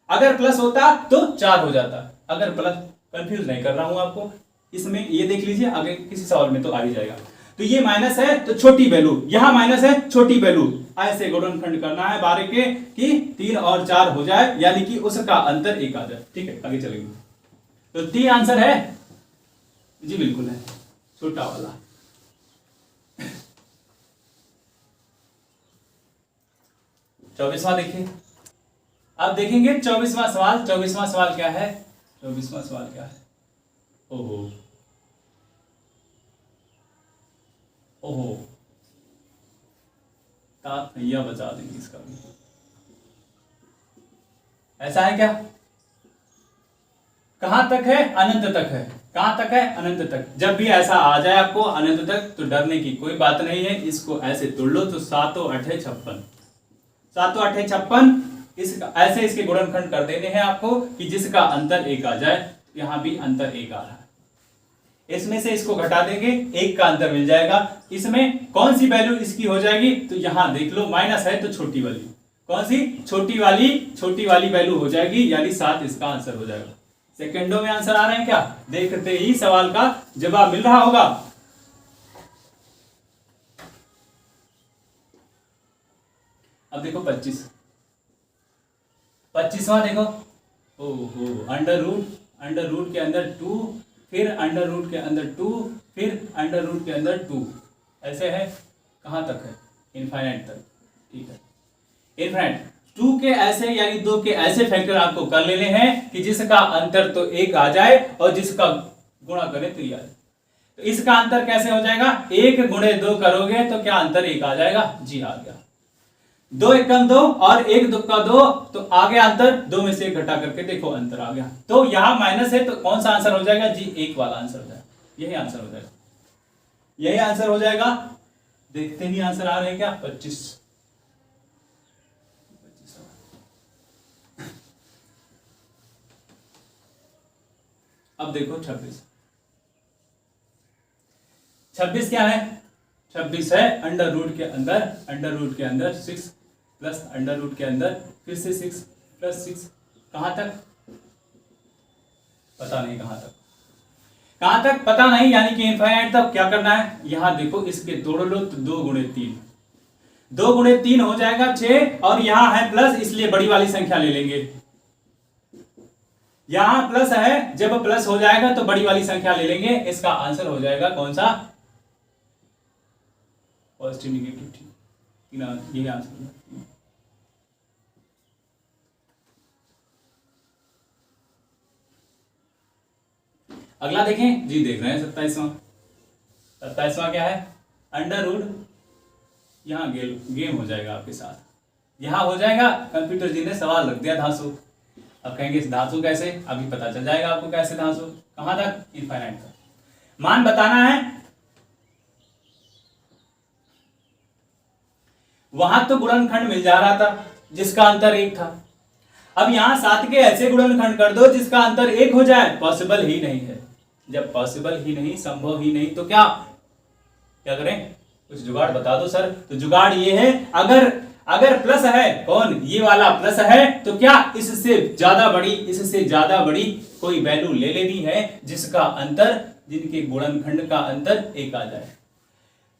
अगर प्लस होता तो 4 हो जाता। अगर प्लस, कंफ्यूज नहीं कर रहा हूं आपको, इसमें ये देख लीजिए, आगे किसी सवाल में तो आ ही जाएगा। तो ये माइनस है तो छोटी वैल्यू, यहां माइनस है, छोटी वैल्यू, ऐसे गुणनखंड करना है 12 के कि 3 और 4 हो जाए, यानी कि उसका अंतर 1 आ जाए। ठीक है, आगे चलेंगे। तो 3 आंसर है जी, बिल्कुल है, छोटा वाला। चौबीसवां देखिए, आप देखेंगे 24वां सवाल। 24वां सवाल क्या है, 24वां सवाल क्या है, ओहो ओहो, तात भैया बचा देंगे इसका भी। ऐसा है क्या, कहां तक है, अनंत तक है। कहां तक है, अनंत तक। जब भी ऐसा आ जाए आपको अनंत तक, तो डरने की कोई बात नहीं है। इसको ऐसे तोड़ लो तो 7 8 56, 7 8 56। इसका ऐसे इसके गुणनखंड कर देने हैं आपको कि जिसका अंतर 1 आ जाए। यहां भी अंतर 1 आ रहा है, इसमें से इसको घटा देंगे, 1 का अंतर मिल जाएगा। इसमें कौन सी वैल्यू इसकी हो जाएगी, तो यहां देख लो, माइनस है तो छोटी वाली, कौन सी, छोटी वाली वैल्यू हो जाएगी, यानी 7 इसका आंसर हो जाएगा। सेकंडों में आंसर आ रहे हैं क्या, देखते ही सवाल का जवाब मिल रहा होगा। अब देखो 25वां देखो, ओहो, अंडर रूट के अंदर 2, फिर अंडर रूट के अंदर 2, फिर अंडर रूट के अंदर 2, ऐसे है। कहां तक है, इनफाइनाइट तक। ठीक है, इनफाइनाइट। 2 के ऐसे यानी 2 के ऐसे फैक्टर आपको कर लेने हैं कि जिसका अंतर तो 1 आ जाए और जिसका गुणा करें तो ये आ जाए। तो इसका अंतर कैसे हो जाएगा, 1 गुणे 2 करोगे तो क्या अंतर 1 आ जाएगा जी, आ गया। 2 एकम 2 और 1 दुक्का 2, तो आ गया अंतर। 2 में से 1 घटा करके देखो अंतर आ गया। तो यहां माइनस है तो कौन सा आंसर हो जाएगा जी, 1 वाला आंसर हो जाएगा। यही आंसर हो जाएगा, यही आंसर हो जाएगा। देखते ही आंसर आ रहे हैं क्या, 25। अब देखो 26 क्या है, 26 है अंडर रूट के अंदर 6 प्लस अंडर रूट के अंदर फिर से 6 प्लस 6, कहां तक पता नहीं, कहां तक पता नहीं, यानी कि इनफाइनाइट तक। क्या करना है, यहां देखो, इसके तोड़ लो तो 2 गुणे 3, 2 गुणे 3 हो जाएगा 6, और यहां है प्लस, इसलिए बड़ी वाली संख्या ले लेंगे। यहां प्लस है, जब प्लस हो जाएगा तो बड़ी वाली संख्या ले लेंगे। इसका आंसर हो जाएगा कौन सा, पॉजिटिव निगेटिव, ठीक, ये आंसर। अगला देखें जी, देख रहे हैं 27वां क्या है, अंडर रूट, यहाँ गेम हो जाएगा आपके साथ, यहाँ हो जाएगा। कंप्यूटर जी ने सवाल रख दिया धांसू, अब कहेंगे धांसू कैसे, अभी पता चल जाएगा आपको कैसे धांसू, कहां तक, इनफाइनाइट तक। मान बताना है, वहां तो गुणनखंड मिल जा रहा था जिसका अंतर 1 था, अब यहां 7 के ऐसे गुणनखंड कर दो जिसका अंतर 1 हो जाए, पॉसिबल ही नहीं है। जब पॉसिबल ही नहीं, संभव ही नहीं, तो क्या करें, कुछ जुगाड़ बता दो सर। तो जुगाड़ ये है, अगर प्लस है, कौन, ये वाला प्लस है, तो क्या इससे ज्यादा बड़ी कोई वैल्यू ले लेनी है जिसका अंतर, जिनके गुणनखंड का अंतर 1 आ जाए।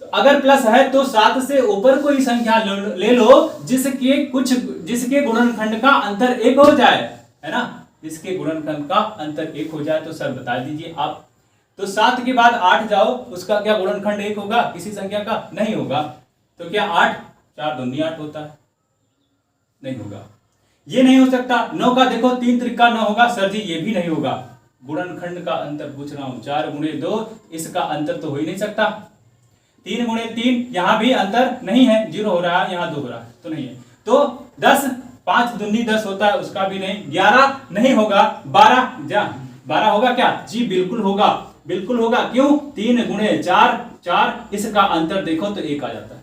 तो अगर प्लस है तो 7 से ऊपर कोई संख्या ले लो जिसके गुणनखंड का अंतर 1 हो जाए, है ना, जिसके गुणनखंड का अंतर 1 हो जाए। तो सर बता दीजिए आप, तो 7 के बाद 8 जाओ, उसका क्या गुणनखंड 1 होगा किसी संख्या का, नहीं होगा। तो क्या 8 4 दूनी 8 होता है, नहीं होगा, ये नहीं हो सकता। 9 का देखो 3 त्रिका 9 होगा, सर जी ये भी नहीं होगा। गुणनखंड का अंतर पूछ रहा हूं, 4 गुणे 2, इसका अंतर तो हो ही नहीं सकता। 3 गुणे 3, यहां भी अंतर नहीं है, 0 हो रहा है, यहां 2 हो रहा है, तो नहीं है। तो 10 5 दूनी 10 होता है, उसका भी नहीं। 11 नहीं होगा, 12 होगा क्या, जी बिल्कुल होगा, बिल्कुल होगा। क्यों, 3 गुणे 4, इसका अंतर देखो तो 1 आ जाता है।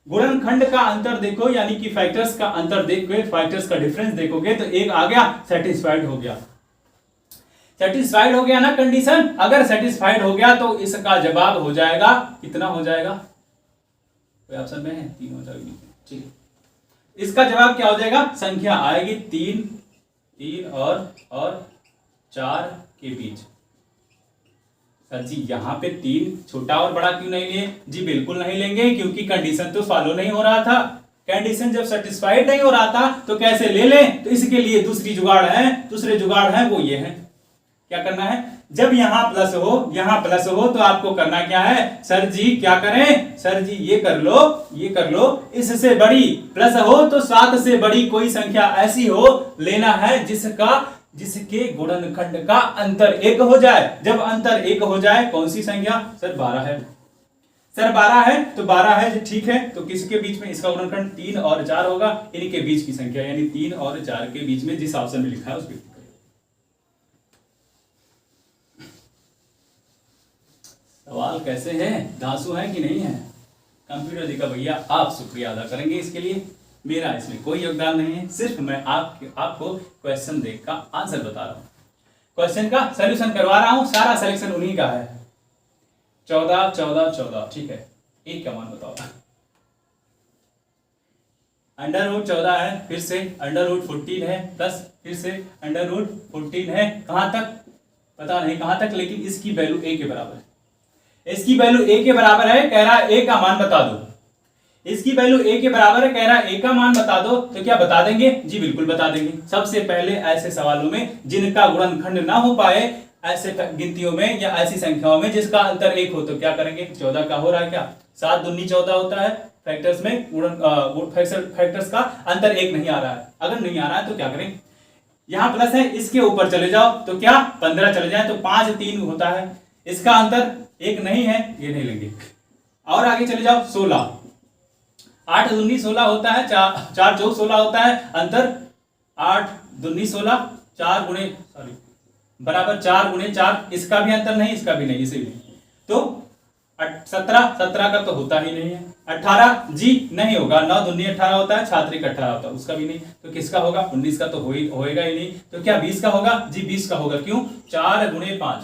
गुणनखंड का अंतर देखो, यानी कि फैक्टर्स का अंतर देखोगे, फैक्टर्स का डिफरेंस देखोगे तो 1 आ गया, सेटिस्फाइड हो गया। सेटिस्फाइड हो गया ना कंडीशन, अगर सेटिस्फाइड हो गया तो इसका जवाब हो जाएगा, कितना हो जाएगा, कोई ऑप्शन में है, 3 हो जाएगी, ठीक। इसका जवाब क्या हो जाएगा, संख्या आएगी 3 और 4 के बीच। सर जी यहाँ पे 3 छोटा और बड़ा क्यों नहीं लिए, जी बिल्कुल नहीं लेंगे, क्योंकि कंडीशन तो फॉलो नहीं हो रहा था। कंडीशन जब सेटिस्फाइड नहीं हो रहा था तो कैसे ले लें, तो इसके लिए दूसरे जुगाड़ है, वो ये है, क्या करना है, जब यहां प्लस हो तो आपको करना क्या है, सर जी क्या करें, सर जी ये कर लो, इससे बड़ी, प्लस हो तो 7 से बड़ी कोई संख्या ऐसी हो लेना है जिसके गुणनखंड का अंतर 1 हो जाए। जब अंतर 1 हो जाए, कौन सी संख्या, सर 12 है, सर 12 है, तो 12 है, ठीक है। तो किसके बीच में, इसका गुणनखंड 3 और 4 होगा, इनके बीच की संख्या, यानी 3 और 4 के बीच में जिस ऑप्शन में लिखा है उसको। सवाल कैसे है, धांसू है कि नहीं है, कंप्यूटर जी का भैया आप शुक्रिया अदा करेंगे इसके लिए, मेरा इसमें कोई योगदान नहीं है, सिर्फ मैं आपको क्वेश्चन देख का आंसर बता रहा हूं, क्वेश्चन का सॉल्यूशन करवा रहा हूं, सारा सिलेक्शन उन्हीं का है। 14, ठीक है, एक का मान बताओ, अंडर रूट 14 है, फिर से अंडर रूट 14 है, प्लस फिर से अंडर रूट 14 है, कहां तक पता नहीं कहां तक, लेकिन इसकी वैल्यू a के बराबर है, इसकी वैल्यू a के बराबर है, कह रहा है a का मान बता दो, इसकी वैल्यू a के बराबर है, कह रहा है a का मान बता दो, तो क्या बता देंगे, जी बिल्कुल बता देंगे। सबसे पहले ऐसे सवालों में जिनका गुणनखंड ना हो पाए, ऐसे गिनतियों में या ऐसी संख्याओं में जिसका अंतर 1 हो, तो क्या करेंगे, 14 का हो रहा है क्या, 7 दूनी 14 होता है, फैक्टर्स में फैक्टर्स का अंतर 1 नहीं आ रहा है, अगर नहीं आ रहा है तो क्या करें, यहां प्लस है, इसके ऊपर चले जाओ तो क्या 15 चले जाए तो 5 3 होता है, इसका अंतर 1 नहीं है, ये नहीं लेंगे। और आगे चले जाओ 16, 8 दूनी 16 होता है, 4 चौक 16 होता है, अंतर 8 दूनी 16, 4 गुणे बराबर 4 गुणे 4, इसका भी अंतर नहीं, इसका भी नहीं, इसीलिए तो 17 का तो होता ही नहीं है। 18 जी नहीं होगा, 9 दूनी 18 होता है, छात्रिक 18 होता है, उसका भी नहीं, तो किसका होगा, 19 का तो होएगा ही नहीं, तो क्या 20 का होगा, जी 20 का होगा, क्यों, 4 गुणे 5,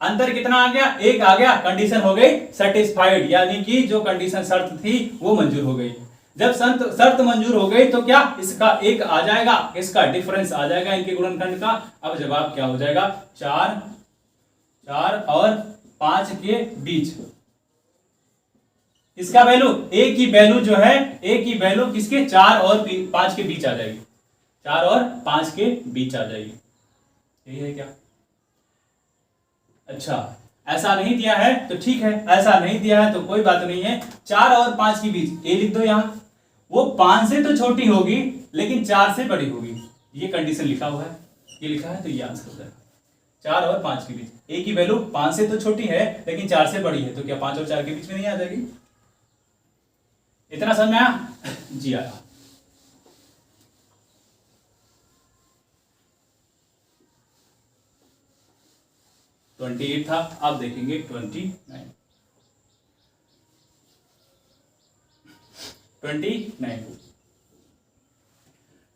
अंतर कितना आ गया, 1 आ गया, कंडीशन हो गई सेटिस्फाइड, यानी कि जो कंडीशन शर्त थी वो मंजूर हो गई। जब शर्त मंजूर हो गई तो क्या इसका 1 आ जाएगा, इसका डिफरेंस आ जाएगा इनके गुणनखंड का। अब जवाब क्या हो जाएगा, 4 और 5 के बीच, इसका वैल्यू a की वैल्यू जो है, a की वैल्यू किसके, 4 और 5 के बीच आ जाएगी, 4 और 5 के बीच आ जाएगी, यही है क्या। अच्छा ऐसा नहीं दिया है तो ठीक है, ऐसा नहीं दिया है तो कोई बात नहीं है। 4 और 5 के बीच ए लिख दो यहां, वो 5 से तो छोटी होगी लेकिन 4 से बड़ी होगी, ये कंडीशन लिखा हुआ है, ये लिखा है तो ये आंसर हो जाएगा। 4 और 5 के बीच ए की वैल्यू 5 से तो छोटी है लेकिन 4 से बड़ी है, तो क्या 5 और 4 के बीच में नहीं आ जाएगी? इतना समझ में आया? जी आया। तो 28 था, अब देखेंगे 29।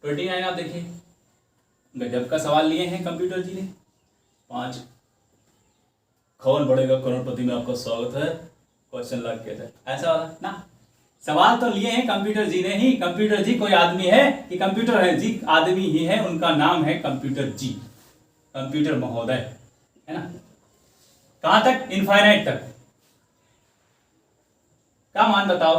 29 आप देखिए, गजब का सवाल लिए हैं कंप्यूटर जी ने। 5 कौन बढ़ेगा करोड़पति में आपका स्वागत है, क्वेश्चन लग गया था, ऐसा वाला ना सवाल तो लिए हैं कंप्यूटर जी ने ही। कंप्यूटर जी कोई आदमी है कि कंप्यूटर है जी? आदमी ही है, उनका नाम है कंप्यूटर जी, कंप्यूटर महोदय, है ना। कहां तक? इनफाइनाइट तक का मान बताओ।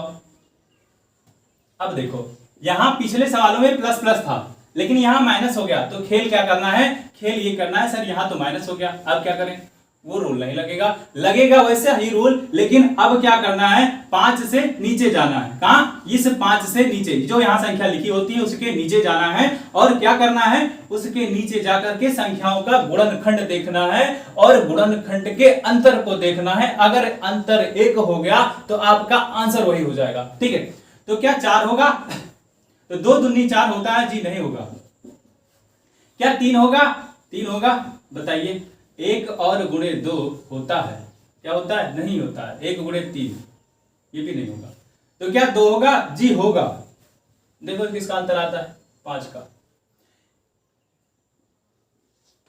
अब देखो यहां पिछले सवालों में प्लस प्लस था लेकिन यहां माइनस हो गया, तो खेल क्या करना है? खेल ये करना है सर यहां तो माइनस हो गया, अब क्या करें? वो रूल नहीं लगेगा, लगेगा वैसे ही रूल, लेकिन अब क्या करना है? 5 से नीचे जाना है। कहां? इस 5 से नीचे, जो यहां संख्या लिखी होती है उसके नीचे जाना है, और क्या करना है? उसके नीचे जाकर के संख्याओं का गुणनखंड देखना है और गुणनखंड के अंतर को देखना है। अगर अंतर 1 हो गया तो आपका आंसर वही हो जाएगा, ठीक है। तो क्या 4 होगा? तो 2 दूनी 4 होता है जी? नहीं होगा। क्या 3 होगा? 3 होगा, बताइए। 1 और गुणे 2 होता है, क्या होता है? नहीं होता है। 1 गुणे 3, ये भी नहीं होगा। तो क्या 2 होगा? जी होगा। देखो किसका अंतर आता है? 5 का।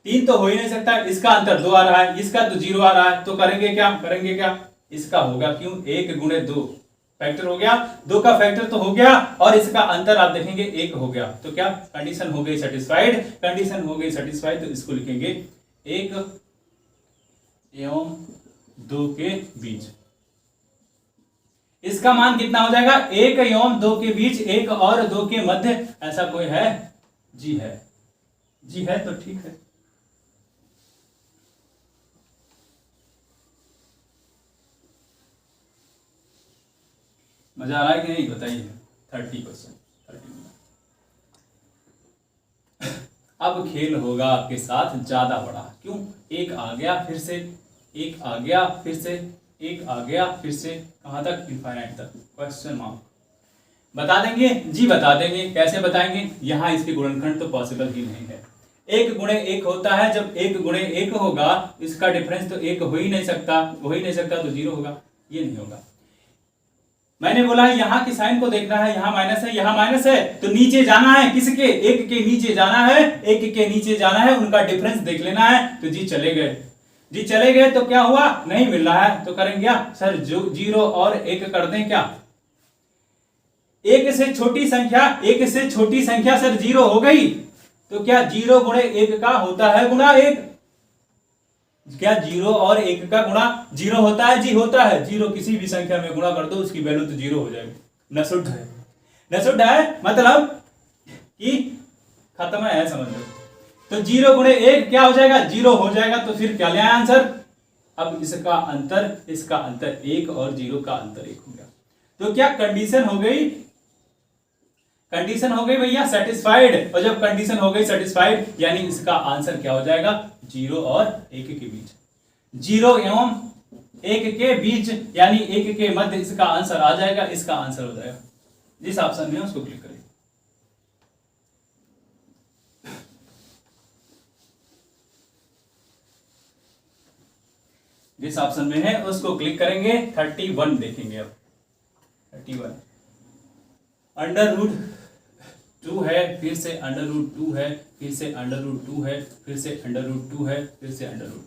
3 तो हो ही नहीं सकता, इसका अंतर 2 आ रहा है, इसका तो 0 आ रहा है, तो करेंगे क्या? करेंगे क्या? इसका होगा, क्यों? 1 गुणे 2 फैक्टर हो गया, 2 का फैक्टर तो हो गया, और इसका अंतर आप देखेंगे 1 हो गया। तो क्या कंडीशन हो गई सेटिस्फाइड? कंडीशन हो गई सेटिस्फाइड, तो इसको लिखेंगे 1 एवं 2 के बीच। इसका मान कितना हो जाएगा? 1 एवं 2 के बीच, 1 और 2 के मध्य, ऐसा कोई है? जी है, जी है, तो ठीक है। मजा आ रहा है कि नहीं, बताइए। 30%। अब खेल होगा आपके साथ ज्यादा बड़ा, क्यों? 1 आ गया, फिर से 1 आ गया, फिर से 1 आ गया, फिर से कहां तक? इनफाइनाइट तक। क्वेश्चन मार्क बता देंगे जी, बता देंगे। कैसे बताएंगे? यहां इसके गुणनखंड तो पॉसिबल ही नहीं है। 1 गुणे 1 होता है, जब 1 गुणे 1 होगा इसका डिफरेंस तो 1 हो ही नहीं सकता, हो ही नहीं सकता, तो 0 होगा, ये नहीं होगा। मैंने बोला है यहाँ की साइन को देखना है, यहाँ माइनस है, यहाँ माइनस है, तो नीचे जाना है। किसके? 1 के नीचे जाना है, 1 के नीचे जाना है, उनका डिफरेंस देख लेना है। तो जी चले गए, जी चले गए, तो क्या हुआ? नहीं मिल रहा है, तो करेंगे क्या सर? जो 0 और 1 कर दें क्या? 1 से छोटी संख्या, 1 से छोटी संख्या सर 0 हो गई, तो क्या 0 गुणे 1 का होता है गुणा 1? क्या 0 और 1 का गुणा 0 होता है? जी होता है। 0 किसी भी संख्या में गुणा कर दो, उसकी वैल्यू तो 0 हो जाएगी। नसुड है, नसुड है, मतलब कि खत्म है, समझ लो। तो 0 गुणे 1 क्या हो जाएगा? 0 हो जाएगा। तो फिर क्या ले आए आंसर? अब इसका अंतर, इसका अंतर 1 और 0 का अंतर 1 हो गया। तो क्या कंडीशन हो गई? कंडीशन हो गई भैया सेटिस्फाइड। और जब कंडीशन हो गई सेटिस्फाइड, यानी इसका आंसर क्या हो जाएगा? 0 और 1 के बीच, 0 एवं 1 के बीच, यानी 1 के मध्य इसका आंसर आ जाएगा। इसका आंसर हो जाएगा, जिस ऑप्शन में उसको क्लिक करिए। जिस ऑप्शन में है उसको क्लिक करेंगे। 31 देखेंगे। अब 31 √2 है, फिर से √2 है, फिर से √2 है, फिर से √2 है, फिर से √2।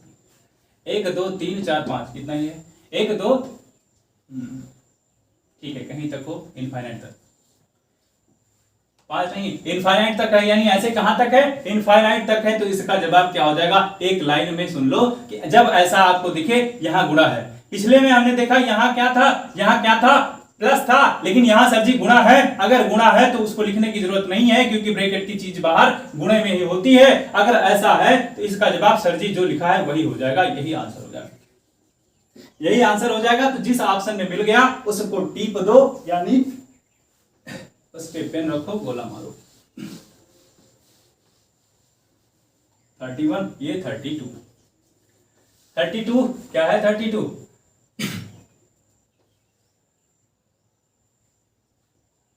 1 2 3 4 5, कितना ही है? 1 2, ठीक है, कहीं तक हो, इनफाइनाइट तक। 5 नहीं, इनफाइनाइट तक है, यानी ऐसे कहां तक है? इनफाइनाइट तक है। तो इसका जवाब क्या हो जाएगा? एक लाइन में सुन लो कि जब ऐसा आपको दिखे, यहां गुणा है। पिछले में हमने देखा यहां क्या था? यहां क्या था? प्लस था, लेकिन यहां सर जी गुणा है। अगर गुणा है तो उसको लिखने की जरूरत नहीं है, क्योंकि ब्रैकेट की चीज बाहर गुणे में ही होती है। अगर ऐसा है तो इसका जवाब सर जी जो लिखा है वही हो जाएगा, यही आंसर हो जाएगा। यही आंसर हो जाएगा। तो जिस ऑप्शन में मिल गया उसको टीप दो, यानी उस पे पेन रखो, गोला मारो। 31, ये 32। 32 क्या है?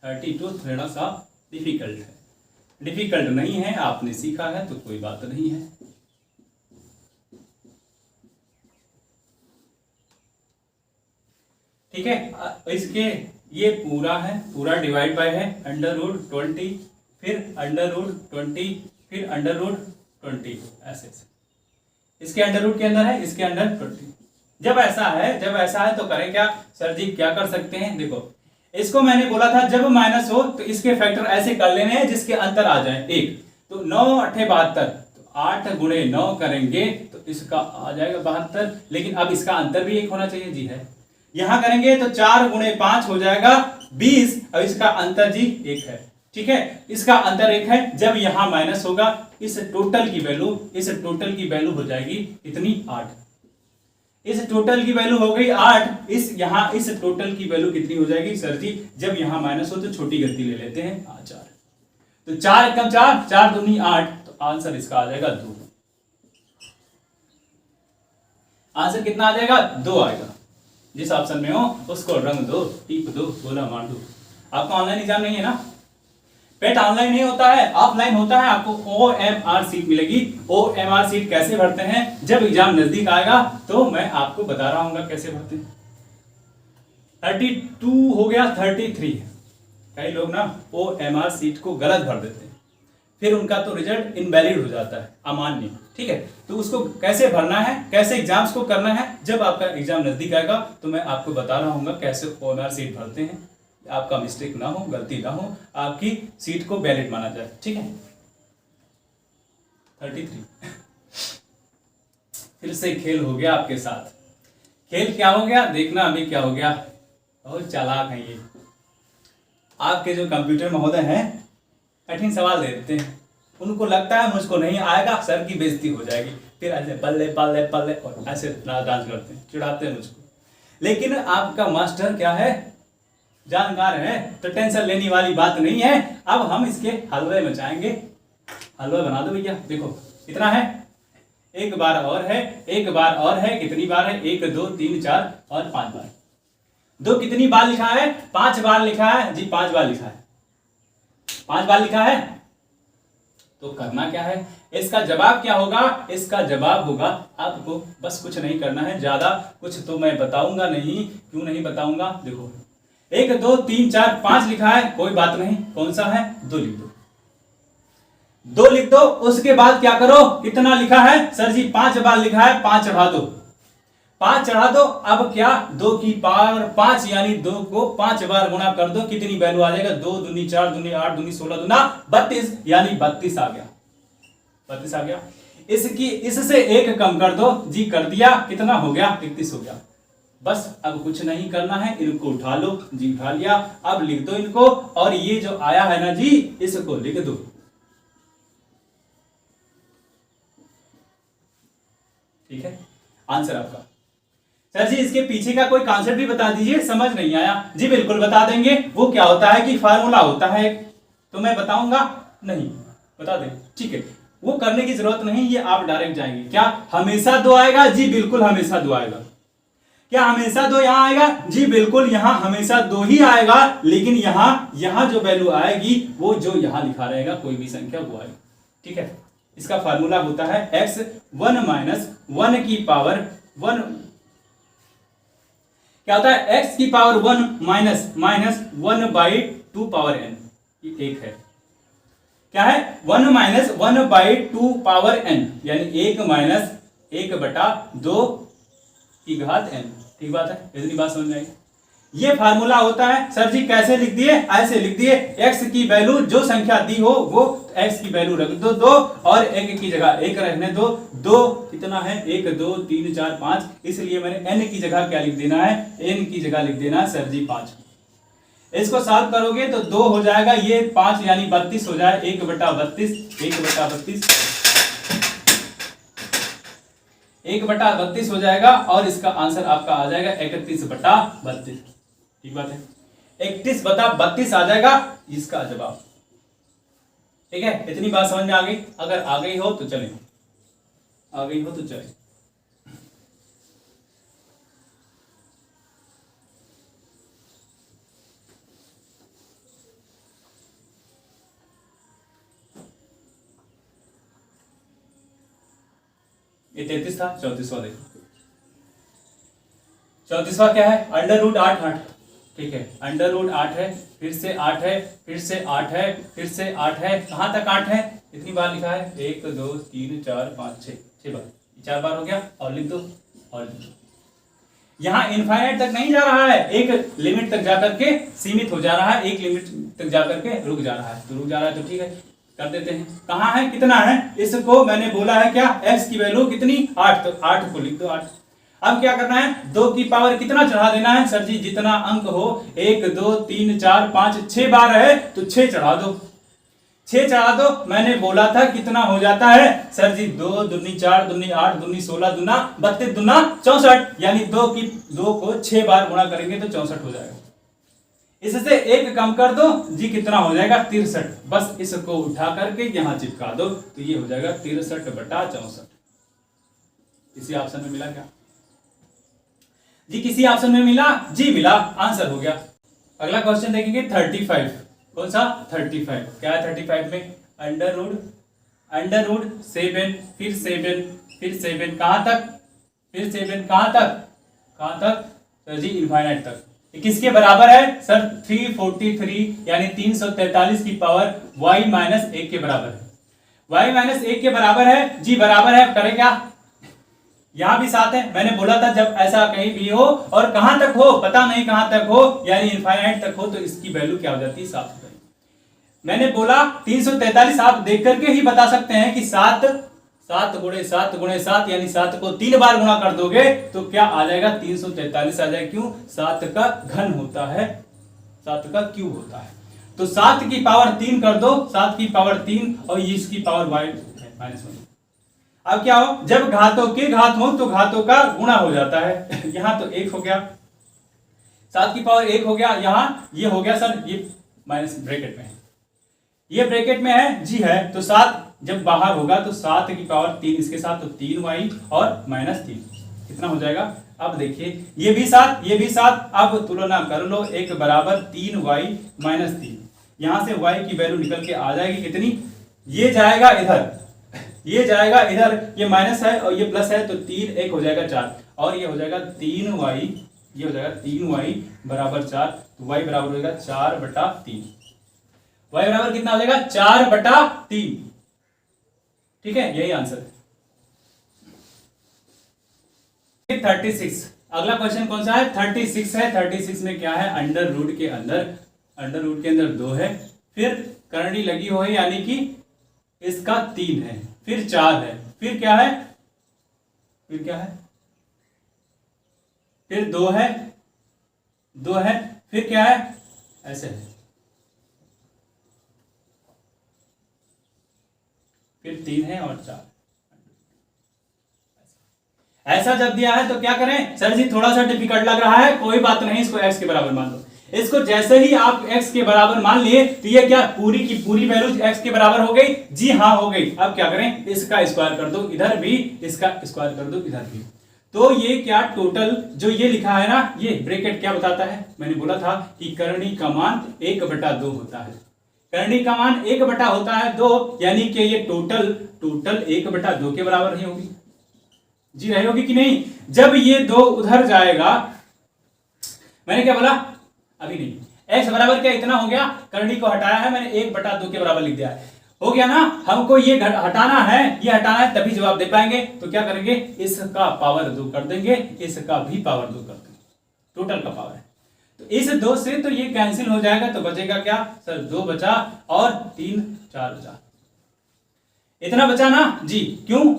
32 थोड़ा सा डिफिकल्ट है। डिफिकल्ट नहीं है, आपने सीखा है तो कोई बात नहीं है। ठीक है, इसके ये पूरा है, पूरा डिवाइड बाय है √20, फिर √20, फिर √20, ऐसे इसके अंडर रूट के अंदर है, इसके अंडर 20। जब ऐसा है तो करें क्या सर जी? क्या कर सकते हैं? देखो, इसको मैंने बोला था जब माइनस हो तो इसके फैक्टर ऐसे कर लेने हैं जिसके अंतर आ जाए 1। तो 9 8 72, तो 8 × 9 करेंगे तो इसका आ जाएगा 72, लेकिन अब इसका अंतर भी 1 होना चाहिए जी, है। यहां करेंगे तो 4 × 5 हो जाएगा 20, और इसका अंतर जी 1 है। ठीक है, इसका अंतर 1 है। जब यहां माइनस होगा इस टोटल की वैल्यू हो जाएगी इतनी 8। इस टोटल की वैल्यू हो गई 8। इस टोटल की वैल्यू कितनी हो जाएगी सर जी? जब यहां माइनस हो तो छोटी गलती ले लेते हैं 4। तो 4 × 4, 4 दूनी 8, तो आंसर इसका आ जाएगा 2। आंसर कितना आ जाएगा? 2 आएगा। जिस ऑप्शन में हो उसको रंग दो, टीप दो, गोला मार दो। आपका ऑनलाइन एग्जाम नहीं है ना? पेट ऑनलाइन नहीं होता है, ऑफलाइन होता है। आपको OMR सीट मिलेगी। OMR सीट कैसे भरते हैं? जब एग्जाम नजदीक आएगा तो मैं आपको बता रहा हूँ कैसे भरते हैं। 32 हो गया 33। कई लोग ना OMR सीट को गलत भर देते हैं, फिर उनका तो रिजल्ट इनवैलिड हो जाता है, अमान्य। ठीक है, तो उसको कैसे भरना है, कैसे एग्जाम्स को करना है, जब आपका एग्जाम नजदीक आएगा तो मैं आपको बता रहा हूँ कैसे OMR सीट भरते हैं। आपका मिस्टेक ना हो, गलती ना हो, आपकी सीट को वैलिड माना जाए। ठीक है, 33। फिर से खेल हो गया आपके साथ। खेल क्या हो गया देखना अभी क्या हो गया। बहुत चालाक है ये। आपके जो कंप्यूटर महोदय हैं कठिन सवाल दे देते हैं, उनको लगता है मुझको नहीं आएगा, सर की बेइज्जती हो जाएगी, फिर ऐसे पल्ले पल्ले पल्ले और ऐसे डांस करते हैं, चिढ़ाते हैं मुझको। लेकिन आपका मास्टर क्या है? जानकार है, तो टेंशन लेने वाली बात नहीं है। अब हम इसके हलवे मचाएंगे। हलवा बना दो भैया। देखो कितना है, एक बार और है, एक बार और है। कितनी बार है? 1 2 3 4 और 5 बार। 2 कितनी बार लिखा है? 5 बार लिखा है जी, 5 बार लिखा है। 5 बार लिखा है तो करना क्या है? इसका जवाब क्या होगा? इसका जवाब होगा, आपको बस कुछ नहीं करना है, ज्यादा कुछ तो मैं बताऊंगा नहीं। क्यों नहीं बताऊंगा? देखो 1 2 3 4 5 लिखा है, कोई बात नहीं। कौन सा है? 2 लिख दो, 2 लिख दो। उसके बाद क्या करो? कितना लिखा है सर जी? 5 बार लिखा है, 5 चढ़ा दो, 5 चढ़ा दो। अब क्या? 2 की पावर 5, यानी 2 को 5 बार गुणा कर दो। कितनी वैल्यू आ जाएगा? 2 दूनी 4 दूनी 8 दूनी 16 दूना 32, यानी 32 आ गया। 32 आ गया। इससे 1 कम कर दो जी, कर दिया। कितना हो गया? 31 हो गया। बस अब कुछ नहीं करना है, इनको उठा लो जी, उठा लिया। अब लिख दो इनको, और ये जो आया है ना जी, इसको लिख दो। ठीक है, आंसर आपका। सर जी इसके पीछे का कोई कॉन्सेप्ट भी बता दीजिए, समझ नहीं आया जी। बिल्कुल बता देंगे। वो क्या होता है कि फार्मूला होता है, तो मैं बताऊंगा नहीं, बता दें। ठीक है, वो करने की जरूरत नहीं, ये आप डायरेक्ट जाएंगे। क्या हमेशा 2 आएगा जी? बिल्कुल हमेशा 2 आएगा। क्या हमेशा 2 यहां आएगा जी? बिल्कुल यहां हमेशा 2 ही आएगा, लेकिन यहां जो वैल्यू आएगी वो जो यहां लिखा रहेगा कोई भी संख्या वो आएगी। ठीक है, इसका फार्मूला होता है x1 - 1 की पावर 1। क्या होता है? x की पावर 1 माइनस 1/2 पावर n। ये एक है, क्या है? 1 - 1/2 पावर n, यानी 1 - 1/2 की घात n। ठीक बात है, इतनी बात समझ में आई। ये फार्मूला होता है। सर जी कैसे लिख दिए? ऐसे लिख दिए, x की वैल्यू जो संख्या दी हो वो x की वैल्यू रख दो 2, और 1 की जगह 1 रहने दो। 2 कितना है? 1 2 3 4 5, इसलिए मैंने n की जगह क्या लिख देना है? n की जगह लिख देना है सर जी 5। इसको सॉल्व करोगे तो 2 हो जाएगा, ये 5 यानी 32 हो जाए। 1/32, 1/32, 1/32 हो जाएगा और इसका आंसर आपका आ जाएगा 31/32। ठीक बात है, 31/32 आ जाएगा इसका जवाब। ठीक है, इतनी बात समझ में आ गई? अगर आ गई हो तो चले, आ गई हो तो चले। ये 33 था, 34वां देखो। 34वां क्या है? √8 ठीक है, √8 है, फिर से 8 है, फिर से 8 है, फिर से 8 है। कहां तक 8 है? इतनी बार लिखा है, 1 2 3 4 5 6 बार, 4 बार हो गया। और लिख दो, और लिख दो। यहाँ इनफाइनाइट तक नहीं जा रहा है, एक लिमिट तक जाकर के सीमित हो जा रहा है, एक लिमिट तक जाकर के रुक जा रहा है। तो रुक जा रहा है तो ठीक है, कर देते हैं। कहाँ है, कितना है? इसको मैंने बोला है क्या, x की वैल्यू कितनी? 8, तो 8 को लिख दो 8। अब क्या करना है, 2 की पावर कितना चढ़ा देना है? सर जी जितना अंक हो, 1 2 3 4 5 6 बार है तो 6 चढ़ा दो, 6 चढ़ा दो। मैंने बोला था कितना हो जाता है? सर जी 2 दूनी 4 दूनी 8 दूनी 16 दूना 32 दूना 64, यानी 2 को 6 बार गुणा करेंगे तो 64 हो जाएगा। इससे एक कम कर दो जी, कितना हो जाएगा? 63। बस इसको उठा करके यहां चिपका दो तो ये हो जाएगा 63/64। किसी ऑप्शन में मिला क्या जी? किसी ऑप्शन में मिला जी? मिला, आंसर हो गया। अगला क्वेश्चन देखेंगे 35। कौन सा? 35। क्या है 35 में? √7, फिर 7, फिर 7, कहां तक? फिर 7 कहां तक? कहां तक सर जी? इनफाइनाइट तक। किसके बराबर है सर? 343 यानी 343 की पावर y-1 के बराबर है। y-1 के बराबर है जी, बराबर है। करें क्या? यहां भी 7 है। मैंने बोला था जब ऐसा कहीं भी हो और कहां तक हो पता नहीं, कहां तक हो यानी इनफाइनाइट तक हो, तो इसकी वैल्यू क्या हो जाती है? 7 हो जाएगी। मैंने बोला 343 आप देख करके ही बता सकते हैं कि 7 गुणे 7 यानी 7 को 3 बार गुणा कर दोगे तो क्या आ जाएगा? 343 आ जाएगा। क्यों? 7 का घन होता है, 7 का क्यूब होता है। तो 7 की पावर 3 कर दो, 7 की पावर 3 और इसकी पावर -1। अब क्या हो, जब घातों के घात हो तो घातों का गुणा हो जाता है। यहां तो 1 हो गया, 7 की पावर 1 हो गया, यहां ये हो गया सर, ये माइनस ब्रैकेट में है, ये ब्रैकेट में है जी, है। तो 7 जब बाहर होगा तो 7 की पावर 3 इसके साथ, तो 3y और -3 कितना हो जाएगा? अब देखिए ये भी 7, ये भी 7। अब तुलना कर लो, एक बराबर 3y -3। यहां से y की वैल्यू निकल के आ जाएगी कितनी? ये जाएगा इधर, ये जाएगा इधर, ये माइनस है और ये प्लस है, तो 3 1 हो जाएगा 4 और ये हो जाएगा 3y, ये हो जाएगा 3y बराबर 4। तो y बराबर हो जाएगा 4/3। y बराबर कितना हो जाएगा? 4/3। ठीक है, यही आंसर है। 36 अगला क्वेश्चन कौन सा है? 36 है। 36 में क्या है? अंडर रूट के अंदर 2 है, फिर करनी लगी हुई है यानी कि इसका 3 है, फिर 4 है, फिर क्या है? फिर क्या है? फिर 2 है, 2 है, फिर क्या है? ऐसे है, फिर 3 है और 4। ऐसा जब दिया है तो क्या करें? सर जी थोड़ा सा डिफिकल्ट लग रहा है, कोई बात नहीं, इसको x के बराबर मान लो। इसको जैसे ही आप x के बराबर मान लिए तो ये क्या पूरी की पूरी वैल्यू x के बराबर हो गई? जी हाँ हो गई। अब क्या करें? इसका स्क्वायर कर दो इधर भी, इसका स्क्वायर कर दो इधर भी। तो ये क्या टोटल जो ये लिखा है ना, ये ब्रैकेट क्या बताता है? मैंने बोला था कि करनी का मान 1/2 होता है। करनी का मान 1 होता है 2, यानी कि ये टोटल 1/2 के बराबर नहीं होगी जी, रही होगी कि नहीं? जब ये 2 उधर जाएगा, मैंने क्या बोला? अभी नहीं। x बराबर क्या इतना हो गया, करनी को हटाया है मैंने, 1/2 के बराबर लिख दिया है, हो गया ना। हमको ये हटाना है, ये हटाना है, तभी जवाब दे पाएंगे। तो क्या करेंगे? इसका पावर 2 कर देंगे, इसका भी पावर 2 कर देंगे, टोटल का पावर है। तो इस 2 से तो ये कैंसिल हो जाएगा, तो बचेगा क्या सर? 2 बचा और 3 4 बचा, इतना बचा ना जी। क्यों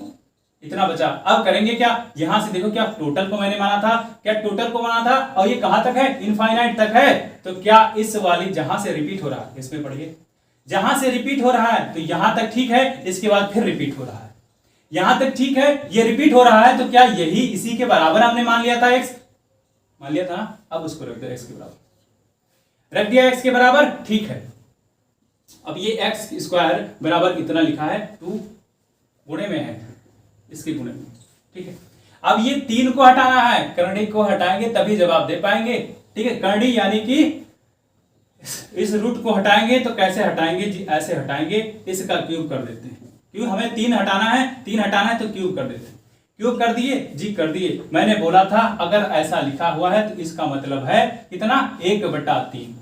इतना बचा? अब करेंगे क्या? यहां से देखो, क्या टोटल को मैंने माना था, क्या टोटल को माना था, और ये कहां तक है? इनफाइनाइट तक है। तो क्या इस वाली जहां से रिपीट हो रहा है, इसमें पढ़िए, जहां से रिपीट हो रहा है तो यहां तक ठीक है, इसके बाद फिर रिपीट हो रहा है, यहां तक ठीक है, ये रिपीट हो रहा है, तो क्या यही इसी के बराबर हमने मान लिया था x, मान लिया था ना। अब उसको रख दो x के बराबर, रख दिया x के बराबर, ठीक है। अब ये x स्क्वायर बराबर इतना लिखा है, 2 गुणे में है, इसके गुणे में, ठीक है। अब ये 3 को हटाना है, करणी को हटाएंगे तभी जवाब दे पाएंगे, ठीक है। करणी यानी कि इस रूट को हटाएंगे, तो कैसे हटाएंगे जी, ऐसे हटाएंगे, इसका क्यूब कर देते हैं, क्यों हमें 3 हटाना है, 3 हटाना है तो क्यूब कर देते हैं। क्यूब कर दिए जी, कर दिए। मैंने बोला था अगर ऐसा लिखा हुआ है तो इसका मतलब है कितना, 1/3।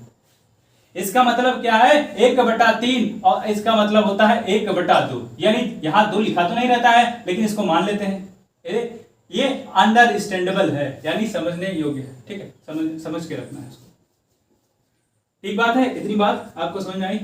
इसका मतलब क्या है, 1/3, और इसका मतलब होता है 1/2, यानी यहां 2 लिखा तो नहीं रहता है, लेकिन इसको मान लेते हैं, ये अंडरस्टैंडेबल है, यानी समझने योग्य है, ठीक है। समझ के रखना है इसको, ठीक बात है। इतनी बात आपको समझ में आई?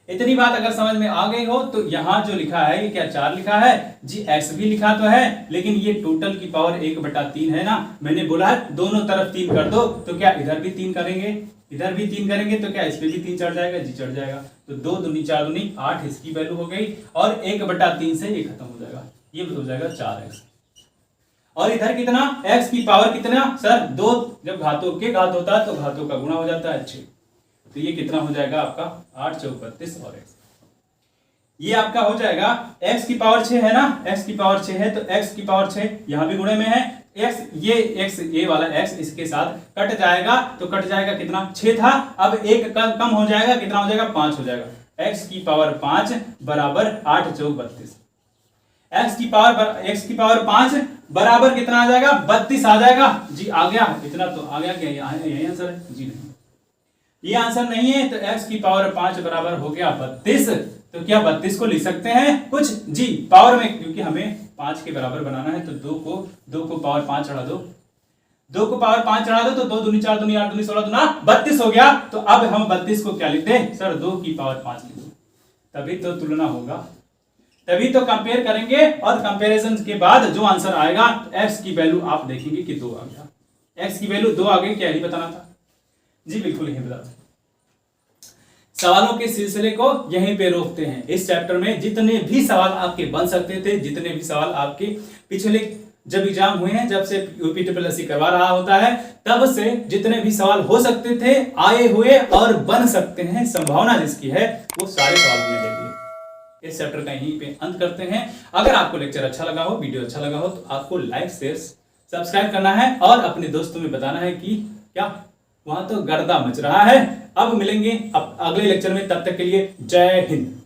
इतनी बात अगर समझ में आ गई हो तो यहां जो लिखा है ये क्या 4 लिखा है जी, x भी लिखा तो है, लेकिन ये टोटल की पावर 1/3 है ना। मैंने बोला है दोनों तरफ 3 कर दो, तो क्या इधर भी 3 करेंगे, इधर भी 3 करेंगे, तो क्या इस पे भी 3 चढ़ जाएगा जी, चढ़ जाएगा। तो 2 दूनी 4 दूनी 8 इसकी वैल्यू हो गई, और 1/3 से ये खत्म हो जाएगा, ये हो जाएगा 4x। और इधर कितना, x की पावर कितना सर, 2, जब घातों के घात होता है तो घातों का गुणा हो जाता है 6, तो ये कितना हो जाएगा आपका 8 चौक 32 और x, ये आपका हो जाएगा x की पावर 6 है ना, x की पावर 6 है, तो x की पावर 6 यहां भी गुणे में है, x ये वाला x इसके साथ कट जाएगा, तो कट जाएगा कितना, 6 था, अब 1 कम हो जाएगा, कितना हो जाएगा, 5 हो जाएगा। x की पावर 5 बराबर 8 चौक 32, x की पावर 5 बराबर कितना आ जाएगा, 32 आ जाएगा जी। आ गया, इतना तो आ गया, क्या यही आंसर है जी? नहीं, ये आंसर नहीं है, तो x की पावर 5 बराबर हो गया 32, तो क्या 32 को लिख सकते हैं कुछ जी पावर में, क्योंकि हमें 5 के बराबर बनाना है, तो 2 को पावर 5 चढ़ा दो, 2 को पावर 5 चढ़ा दो, तो 2 दूनी 4 दूनी 8 दूनी 16 दूना 32 हो गया। तो अब हम 32 को क्या लिखते हैं सर, 2 की पावर 5 लिख दो, तभी तो तुलना होगा, तभी तो कंपेयर करेंगे, और कंपैरिजन के बाद जो आंसर आएगा, x की वैल्यू आप देखेंगे कि 2 आ गया, x की वैल्यू 2 आ गई, क्या ही बताना था जी, बिल्कुल यही बता। सवालों के सिलसिले को यहीं पे रोकते हैं। इस चैप्टर में जितने भी सवाल आपके बन सकते थे, जितने भी सवाल आपके पिछले जब एग्जाम हुए हैं, जब से यूपीटीपीएससी करवा रहा होता है, तब से जितने भी सवाल हो सकते थे, आए हुए और बन सकते हैं, संभावना जिसकी है, वो सारे सवाल हमने ले लिए। इस चैप्टर का यहीं पे अंत करते हैं। अगर आपको लेक्चर अच्छा लगा हो, वीडियो अच्छा लगा हो, तो आपको लाइक शेयर सब्सक्राइब करना है, और अपने दोस्तों में बताना है कि क्या वहां तो गर्दा मच रहा है। अब मिलेंगे अगले लेक्चर में, तब तक के लिए जय हिंद।